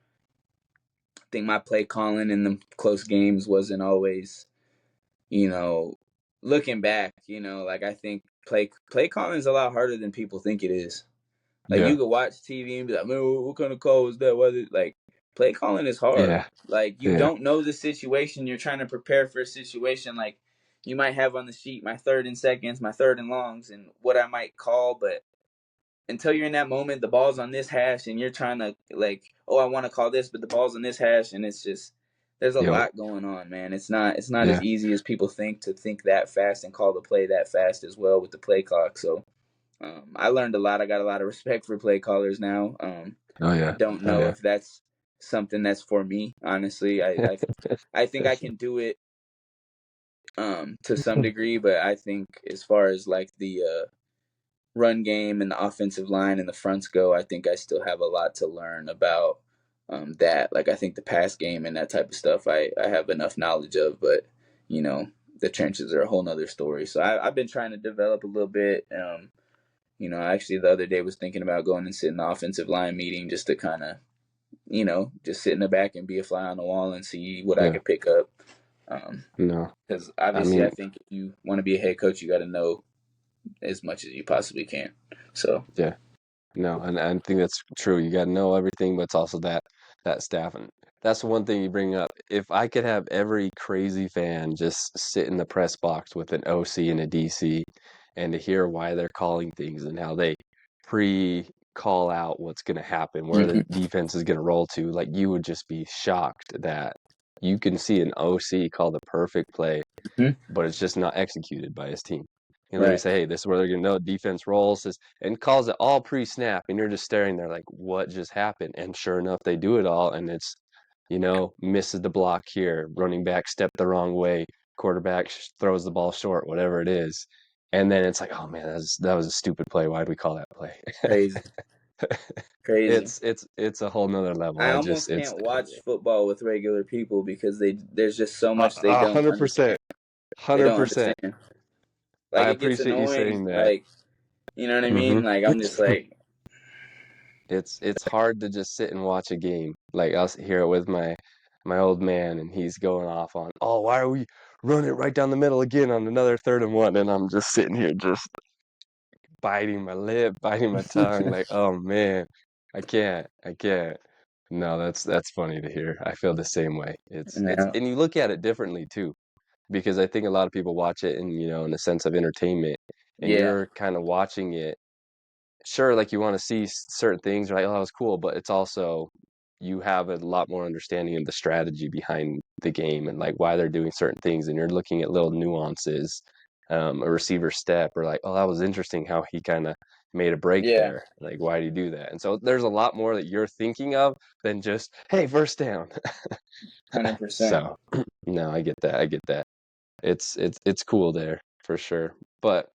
I think my play calling in the close games wasn't always, you know, looking back, like I think play calling is a lot harder than people think it is. Like Yeah. you could watch TV and be like, man, what kind of call was that? Whether like play calling is hard. Yeah. Like you Yeah. don't know the situation. You're trying to prepare for a situation like you might have on the sheet my third and seconds, my third and longs, and what I might call, but until you're in that moment, the ball's on this hash, and you're trying to like, oh, I want to call this, but the ball's on this hash, and it's just there's a Yo. lot going on, man. It's not as Yeah. easy as people think to think that fast and call the play that fast as well with the play clock. So I learned a lot. I got a lot of respect for play callers now. Oh yeah. Don't Oh know yeah. if that's something that's for me. Honestly, I think I can do it to some degree, but I think as far as like the run game and the offensive line and the fronts go, I think I still have a lot to learn about that. Like I think the pass game and that type of stuff, I have enough knowledge of, but you know the trenches are a whole nother story. So I've been trying to develop a little bit. Actually the other day was thinking about going and sit in the offensive line meeting just to kind of, just sit in the back and be a fly on the wall and see what I Yeah. could pick up. No. Because I obviously I mean, think if you want to be a head coach, you got to know as much as you possibly can. So yeah. No, and I think that's true. You got to know everything, but it's also that staff, and that's one thing you bring up. If I could have every crazy fan just sit in the press box with an OC and a DC, and to hear why they're calling things and how they pre-call out what's going to happen, where the hmm defense is going to roll to, like you would just be shocked that you can see an OC call the perfect play, hmm but it's just not executed by his team. He literally right, say, "Hey, this is where they're gonna know defense rolls," and calls it all pre-snap, and you're just staring there like, "What just happened?" And sure enough, they do it all, and it's misses the block here, running back stepped the wrong way, quarterback throws the ball short, whatever it is, and then it's like, "Oh man, that was a stupid play. Why did we call that play?" crazy. Crazy. It's a whole nother level. I I just almost can't watch football with regular people because there's just so much they a don't hundred understand. percent, They hundred don't percent. understand. I Like it gets appreciate you annoying. saying that. Like, you know what I mean? Hmm. Like I'm just like, It's hard to just sit and watch a game. Like I'll hear it with my old man, and he's going off on, oh, why are we running right down the middle again on another 3rd and 1? And I'm just sitting here, just biting my lip, biting my tongue, like, oh man, I can't. No, that's funny to hear. I feel the same way. It's yeah, and you look at it differently too, because I think a lot of people watch it in, in the sense of entertainment, and yeah, you're kind of watching it. Sure, like you want to see certain things, right? Oh, that was cool, but it's also you have a lot more understanding of the strategy behind the game and like why they're doing certain things, and you're looking at little nuances, a receiver step, or like, oh, that was interesting how he kind of made a break yeah, there. Like, why did he do that? And so there's a lot more that you're thinking of than just, hey, first down. 100%. So, no, I get that. I get that. It's cool there for sure. But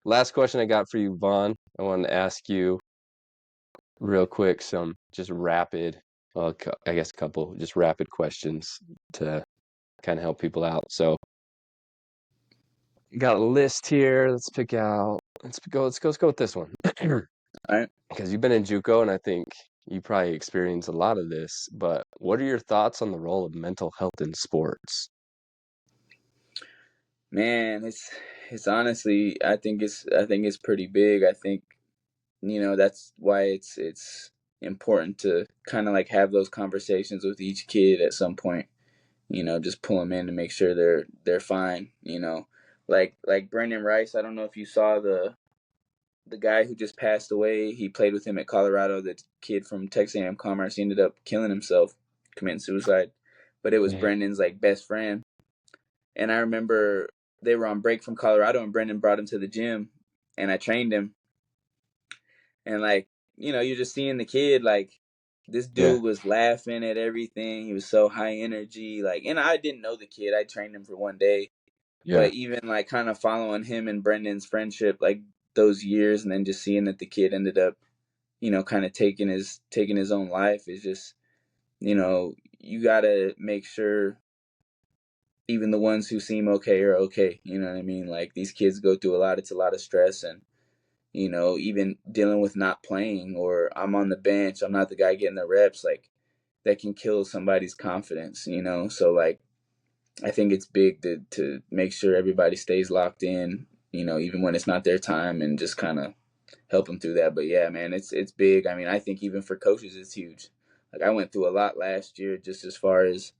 last question I got for you, Vaughn. I wanted to ask you real quick some just rapid, I guess a couple just rapid questions to kind of help people out. So got a list here. Let's pick out. Let's go with this one All right. because you've been in JUCO, and I think you probably experience a lot of this. But what are your thoughts on the role of mental health in sports? Man, it's honestly, I think it's pretty big. I think, that's why it's important to kind of like have those conversations with each kid at some point. Just pull them in to make sure they're fine. Like Brendan Rice. I don't know if you saw the guy who just passed away. He played with him at Colorado. The kid from Texas A&M Commerce. He ended up killing himself, committing suicide. But it was Dang. Brendan's like best friend. And I remember they were on break from Colorado, and Brendan brought him to the gym, and I trained him. And like, you're just seeing the kid like this Yeah, dude was laughing at everything. He was so high energy. Like, and I didn't know the kid. I trained him for one day, yeah, but even like kind of following him and Brendan's friendship, like those years, and then just seeing that the kid ended up, kind of taking his own life is just, you gotta make sure even the ones who seem okay are okay. You know what I mean? Like these kids go through a lot. It's a lot of stress, and even dealing with not playing, or I'm on the bench, I'm not the guy getting the reps, like that can kill somebody's confidence. So like I think it's big to make sure everybody stays locked in, even when it's not their time, and just kind of help them through that. But yeah, man, it's big. I mean, I think even for coaches it's huge. Like I went through a lot last year, just as far as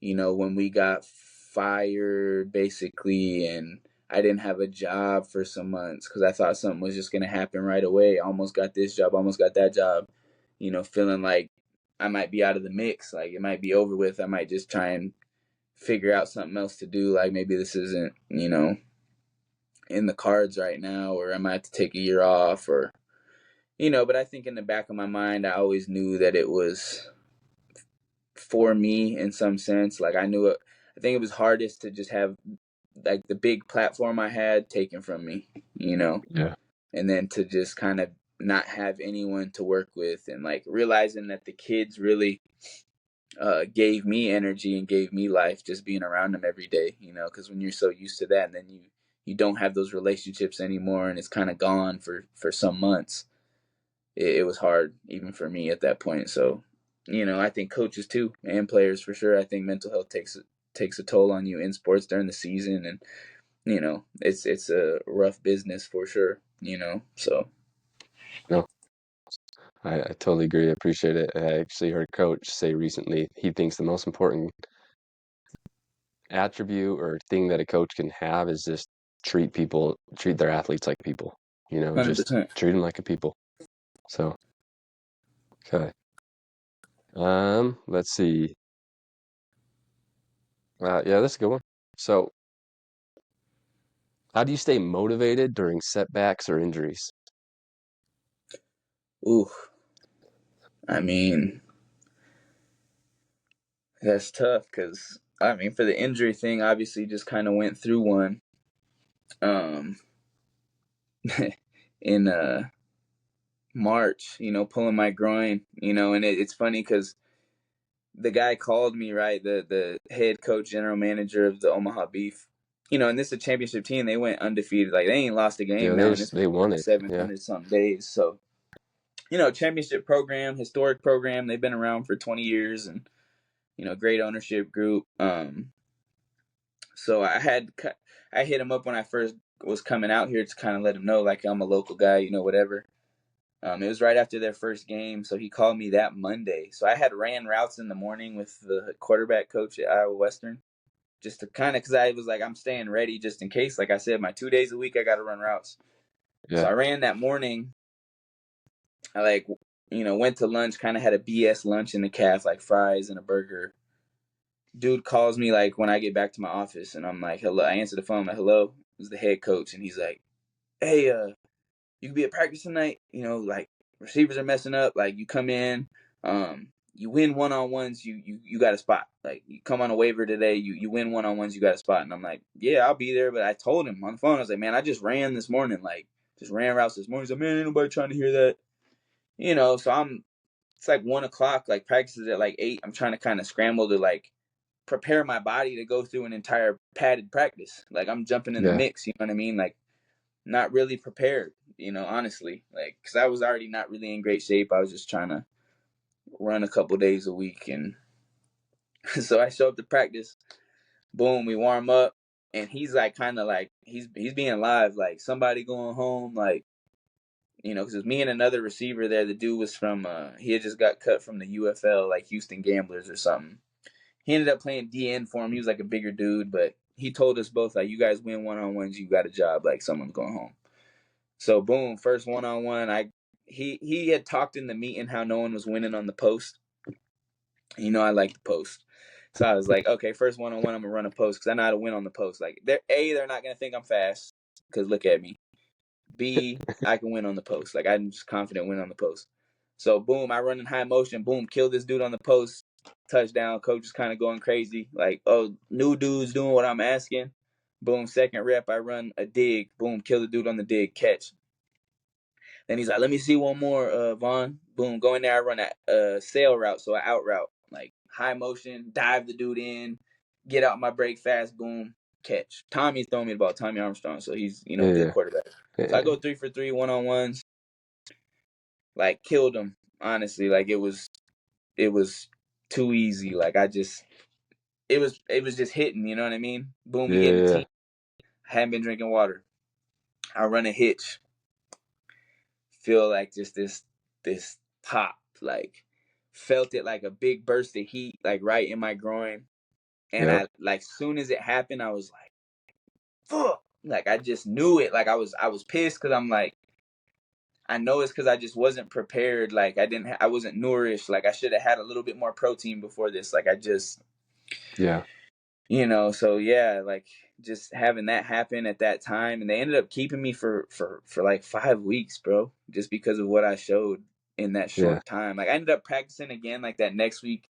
when we got fired basically, and I didn't have a job for some months because I thought something was just going to happen right away. I almost got this job, almost got that job, feeling like I might be out of the mix. Like it might be over with. I might just try and figure out something else to do. Like maybe this isn't, in the cards right now, or I might have to take a year off, or, but I think in the back of my mind, I always knew that it was for me in some sense. Like I knew it. I think it was hardest to just have like the big platform I had taken from me, yeah, and then to just kind of not have anyone to work with, and like realizing that the kids really gave me energy and gave me life just being around them every day, because when you're so used to that, and then you don't have those relationships anymore, and it's kind of gone for some months. It was hard even for me at that point. So, I think coaches too and players for sure. I think mental health takes a toll on you in sports during the season, and it's a rough business for sure. So no, I totally agree. I appreciate it. I actually heard a coach say recently he thinks the most important attribute or thing that a coach can have is just treat their athletes like people, hundred just percent. treat them like a people. So, okay. Let's see. Yeah, that's a good one. So, how do you stay motivated during setbacks or injuries? Ooh, I mean that's tough because I mean for the injury thing, obviously just kind of went through one. Um, in March, pulling my groin, and it's funny because the guy called me, right, the head coach, general manager of the Omaha Beef, and this is a championship team. They went undefeated. Like, they ain't lost a game Yeah, now, and it's they won it. Yeah. 700 something days. So, championship program, historic program. They've been around for 20 years, and great ownership group. So I hit him up when I first was coming out here to kind of let him know, like, I'm a local guy, whatever. It was right after their first game, so he called me that Monday. So I had ran routes in the morning with the quarterback coach at Iowa Western, just to kind of, because I was like, I'm staying ready just in case. Like I said, my 2 days a week, I got to run routes. So Yeah. I ran that morning. I went to lunch, kind of had a BS lunch in the calf, like fries and a burger. Dude calls me like when I get back to my office, and I'm like, hello. I answer the phone, I'm like, hello. This is the head coach, and he's like, hey, you can be at practice tonight. Like, receivers are messing up. Like, you come in, you win one-on-ones, you got a spot. Like, you come on a waiver today, you win one-on-ones, you got a spot. And I'm like, yeah, I'll be there. But I told him on the phone, I was like, man, I just ran this morning, like, just ran routes this morning. He's like, man, ain't nobody trying to hear that. So it's like 1:00, like, practice is at like 8. I'm trying to kind of scramble to, like, prepare my body to go through an entire padded practice. Like, I'm jumping in the Yeah. mix, you know what I mean? Like, not really prepared, honestly, like, because I was already not really in great shape. I was just trying to run a couple days a week. And so I show up to practice, boom, we warm up, and he's like, kind of like, he's being live, like, somebody going home, like, because it was me and another receiver there. The dude was from, he had just got cut from the UFL, like Houston Gamblers or something. He ended up playing DN for him. He was like a bigger dude, but he told us both, like, you guys win one-on-ones, you got a job, like, someone's going home. So boom, first one-on-one. He had talked in the meeting how no one was winning on the post. I like the post. So I was like, okay, first one-on-one, I'm gonna run a post because I know how to win on the post. Like, they're not gonna think I'm fast because look at me. B, I can win on the post. Like, I'm just confident win on the post. So boom, I run in high motion, boom, kill this dude on the post, touchdown. Coach is kind of going crazy. Like, oh, new dude's doing what I'm asking. Boom, second rep, I run a dig, boom, kill the dude on the dig, catch. Then he's like, let me see one more, Vaughn. Boom, go in there. I run a sail route, so an out route, like high motion, dive the dude in, get out my break fast, boom, catch. Tommy's throwing me the ball, Tommy Armstrong, so he's, good Yeah. quarterback. So I Yeah. go 3 for 3 one-on-ones, like, killed him, honestly. Like, it was too easy. Like, it was just hitting, you know what I mean? Boom, we get in the Yeah. team. I hadn't been drinking water. I run a hitch. Feel like just this pop, like, felt it like a big burst of heat, like, right in my groin. And Yeah. I, like, soon as it happened, I was like, fuck. Like, I just knew it. Like, I was pissed because I'm like, I know it's because I just wasn't prepared. Like, I wasn't nourished. Like, I should have had a little bit more protein before this. Like, I just, Yeah. so yeah, like, just having that happen at that time. And they ended up keeping me for like 5 weeks, bro, just because of what I showed in that Yeah. short time. Like, I ended up practicing again, like, that next week,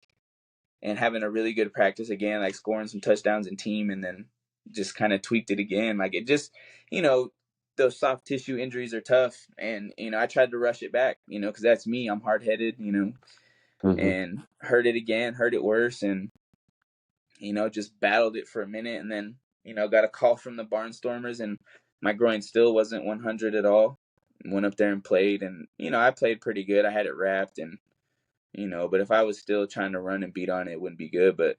and having a really good practice again, like scoring some touchdowns in team, and then just kind of tweaked it again. Like, it just, those soft tissue injuries are tough. And, I tried to rush it back, because that's me. I'm hard headed, Hmm. and hurt it again, hurt it worse. And, just battled it for a minute. And then, got a call from the Barnstormers, and my groin still wasn't 100 at all. Went up there and played, and, I played pretty good. I had it wrapped, and, but if I was still trying to run and beat on it, it wouldn't be good. But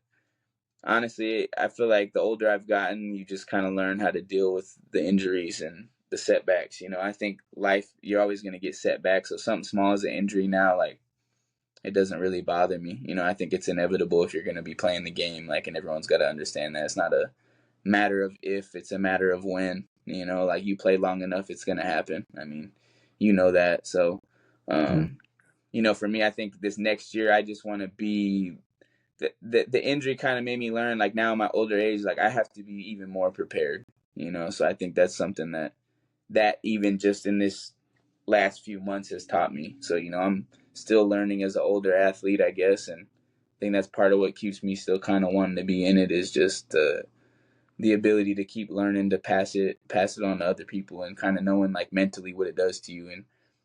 honestly, I feel like the older I've gotten, you just kind of learn how to deal with the injuries and the setbacks. I think life, you're always going to get setbacks. So something small as an injury now, like, it doesn't really bother me. I think it's inevitable if you're going to be playing the game, like, and everyone's got to understand that it's not a matter of if, it's a matter of when. Like, you play long enough, it's going to happen. I mean, that. So, Hmm. for me, I think this next year, I just want to be, the injury kind of made me learn, like, now in my older age, like, I have to be even more prepared, so I think that's something that even just in this last few months has taught me. So, I'm still learning as an older athlete, I guess. And I think that's part of what keeps me still kind of wanting to be in it, is just the ability to keep learning to pass it on to other people, and kind of knowing, like, mentally what it does to you. And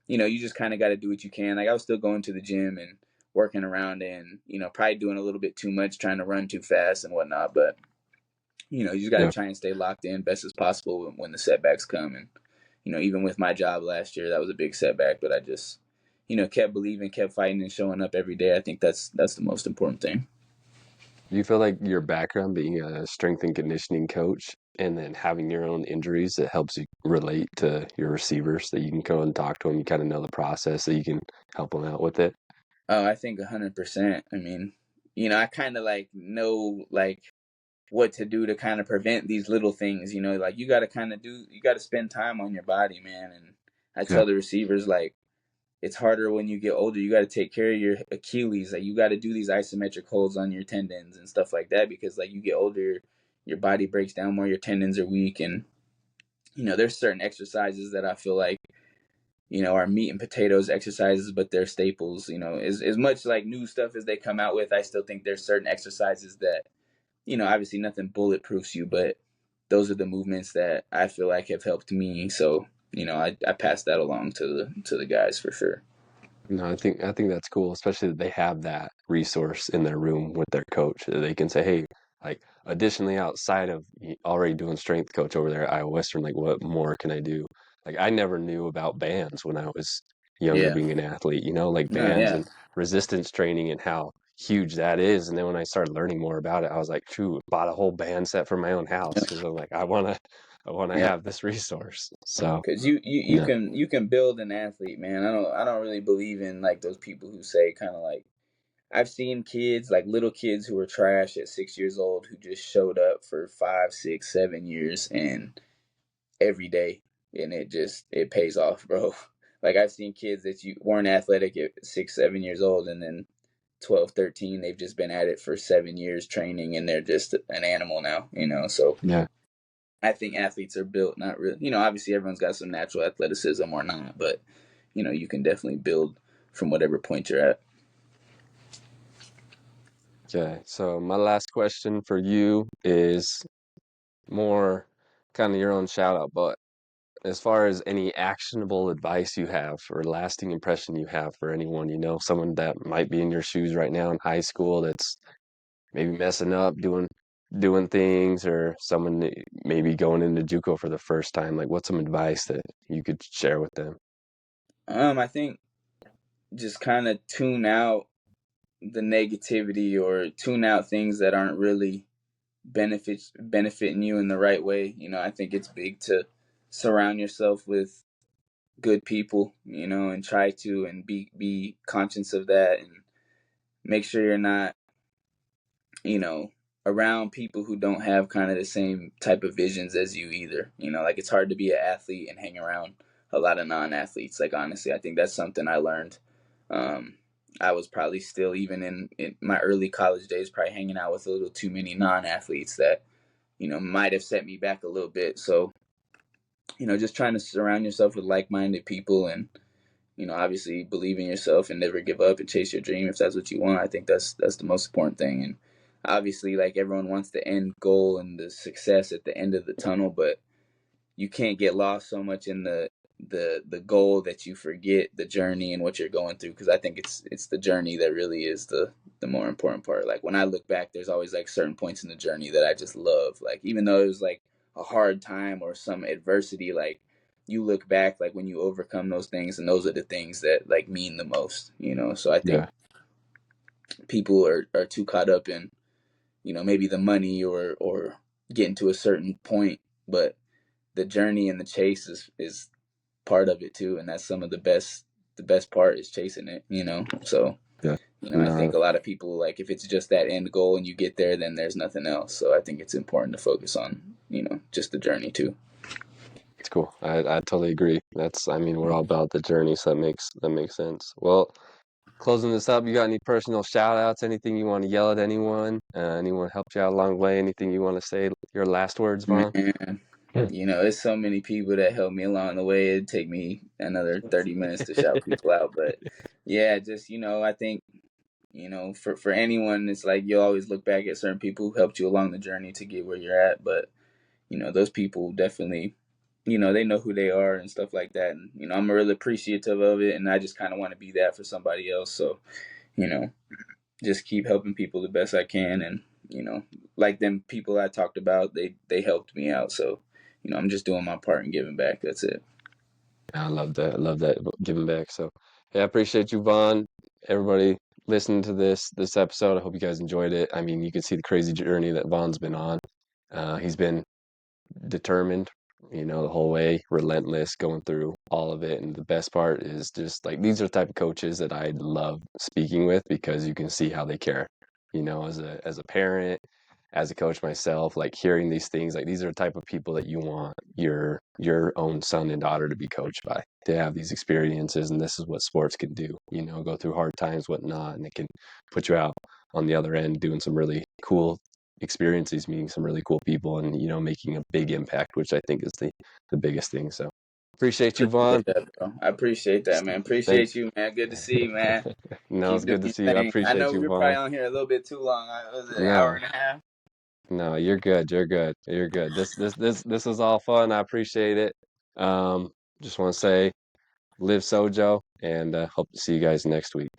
you just kind of got to do what you can. Like I was still going to the gym and working around and, probably doing a little bit too much, trying to run too fast and whatnot. But, you just got to Yeah. try and stay locked in best as possible when the setbacks come. And, even with my job last year, that was a big setback, but I just, kept believing, kept fighting and showing up every day. I think that's the most important thing. Do you feel like your background being a strength and conditioning coach and then having your own injuries that helps you relate to your receivers that you can go and talk to them, you kind of know the process so you can help them out with it? Oh, I think 100%. I mean, I kind of like know like what to do to kind of prevent these little things, like you got to you got to spend time on your body, man. And I Yeah. tell the receivers, like, it's harder when you get older. You got to take care of your Achilles. Like, you got to do these isometric holds on your tendons and stuff like that because, like, you get older, your body breaks down more, your tendons are weak. And, there's certain exercises that I feel like, are meat and potatoes exercises, but they're staples. As much like new stuff as they come out with, I still think there's certain exercises that, obviously nothing bulletproofs you, but those are the movements that I feel like have helped me. So, I pass that along to the guys for sure. No, I think that's cool, especially that they have that resource in their room with their coach. That they can say, hey, like additionally outside of already doing strength coach over there at Iowa Western, like what more can I do? Like I never knew about bands when I was younger Yeah. being an athlete, like No, bands yeah. and resistance training and how huge that is. And then when I started learning more about it, I was like, shoot, bought a whole band set for my own house because I'm like, I want to Yeah. have this resource. So, Cause you no. can build an athlete, man. I don't really believe in like those people who say kind of like I've seen kids like little kids who were trash at 6 years old who just showed up for 5, 6, 7 years and every day, and it pays off, bro. Like I've seen kids that you weren't athletic at 6, 7 years old, and then 12, 13, they've just been at it for 7 years training, and they're just an animal now. So Yeah. I think athletes are built not really. Obviously everyone's got some natural athleticism or not, but you can definitely build from whatever point you're at. Okay, so my last question for you is more kind of your own shout out, but as far as any actionable advice you have or lasting impression you have for anyone, someone that might be in your shoes right now in high school that's maybe messing up, doing things, or someone that maybe going into JUCO for the first time, like what's some advice that you could share with them? I think just kind of tune out the negativity or tune out things that aren't really benefiting you in the right way. I think it's big to surround yourself with good people, and try to and be conscious of that and make sure you're not, you know, around people who don't have kind of the same type of visions as you either. Like it's hard to be an athlete and hang around a lot of non-athletes. Like honestly, I think that's something I learned. Um, I was probably still even in my early college days, probably hanging out with a little too many non-athletes that might have set me back a little bit. So just trying to surround yourself with like-minded people and obviously believe in yourself and never give up and chase your dream if that's what you want. I think that's the most important thing. And obviously, like everyone wants the end goal and the success at the end of the tunnel, but you can't get lost so much in the goal that you forget the journey and what you're going through. Because I think it's the journey that really is the more important part. Like when I look back, there's always like certain points in the journey that I just love. Like even though it was like a hard time or some adversity, like you look back like when you overcome those things and those are the things that like mean the most. So I think Yeah, people are too caught up in maybe the money or getting to a certain point, but the journey and the chase is part of it too, and that's some of the best part is chasing it. So yeah. I think No, a lot of people like if it's just that end goal and you get there, then there's nothing else. So I think it's important to focus on just the journey too. it's cool. I totally agree. We're all about the journey, so that makes sense. Well, closing this up, you got any personal shout outs, anything you want to yell at anyone? Anyone helped you out along the way? Anything you want to say? Your last words, Vaughn? Man, it's so many people that helped me along the way. It'd take me another 30 minutes to shout people out, but yeah, just I think for anyone, it's like you always look back at certain people who helped you along the journey to get where you're at, but those people definitely they know who they are and stuff like that. And, I'm really appreciative of it. And I just kind of want to be that for somebody else. So, you know, just keep helping people the best I can. And, like them people I talked about, they helped me out. So, I'm just doing my part and giving back. That's it. I love that. I love that giving back. So, yeah, I appreciate you, Vaughn. Everybody listening to this episode. I hope you guys enjoyed it. I mean, you can see the crazy journey that Vaughn's been on. He's been determined, the whole way, relentless, going through all of it. And the best part is just like these are the type of coaches that I love speaking with because you can see how they care. As a parent, as a coach myself, like hearing these things, like these are the type of people that you want your own son and daughter to be coached by, to have these experiences, and this is what sports can do. Go through hard times, whatnot, and it can put you out on the other end doing some really cool experiences, meeting some really cool people, and making a big impact, which I think is the biggest thing. So appreciate you, Vaughn. Appreciate that, bro. I appreciate that, man. Thank Appreciate you, man. Good to see you, man. No, it's Keep doing good to your see you. I thing. I appreciate know you, we were probably Vaughn. on here a little bit too long. Was it an hour No, and a half? no, you're good. You're good. You're good. This was all fun. I appreciate it. Um, just want to say, live Sojo, and hope to see you guys next week.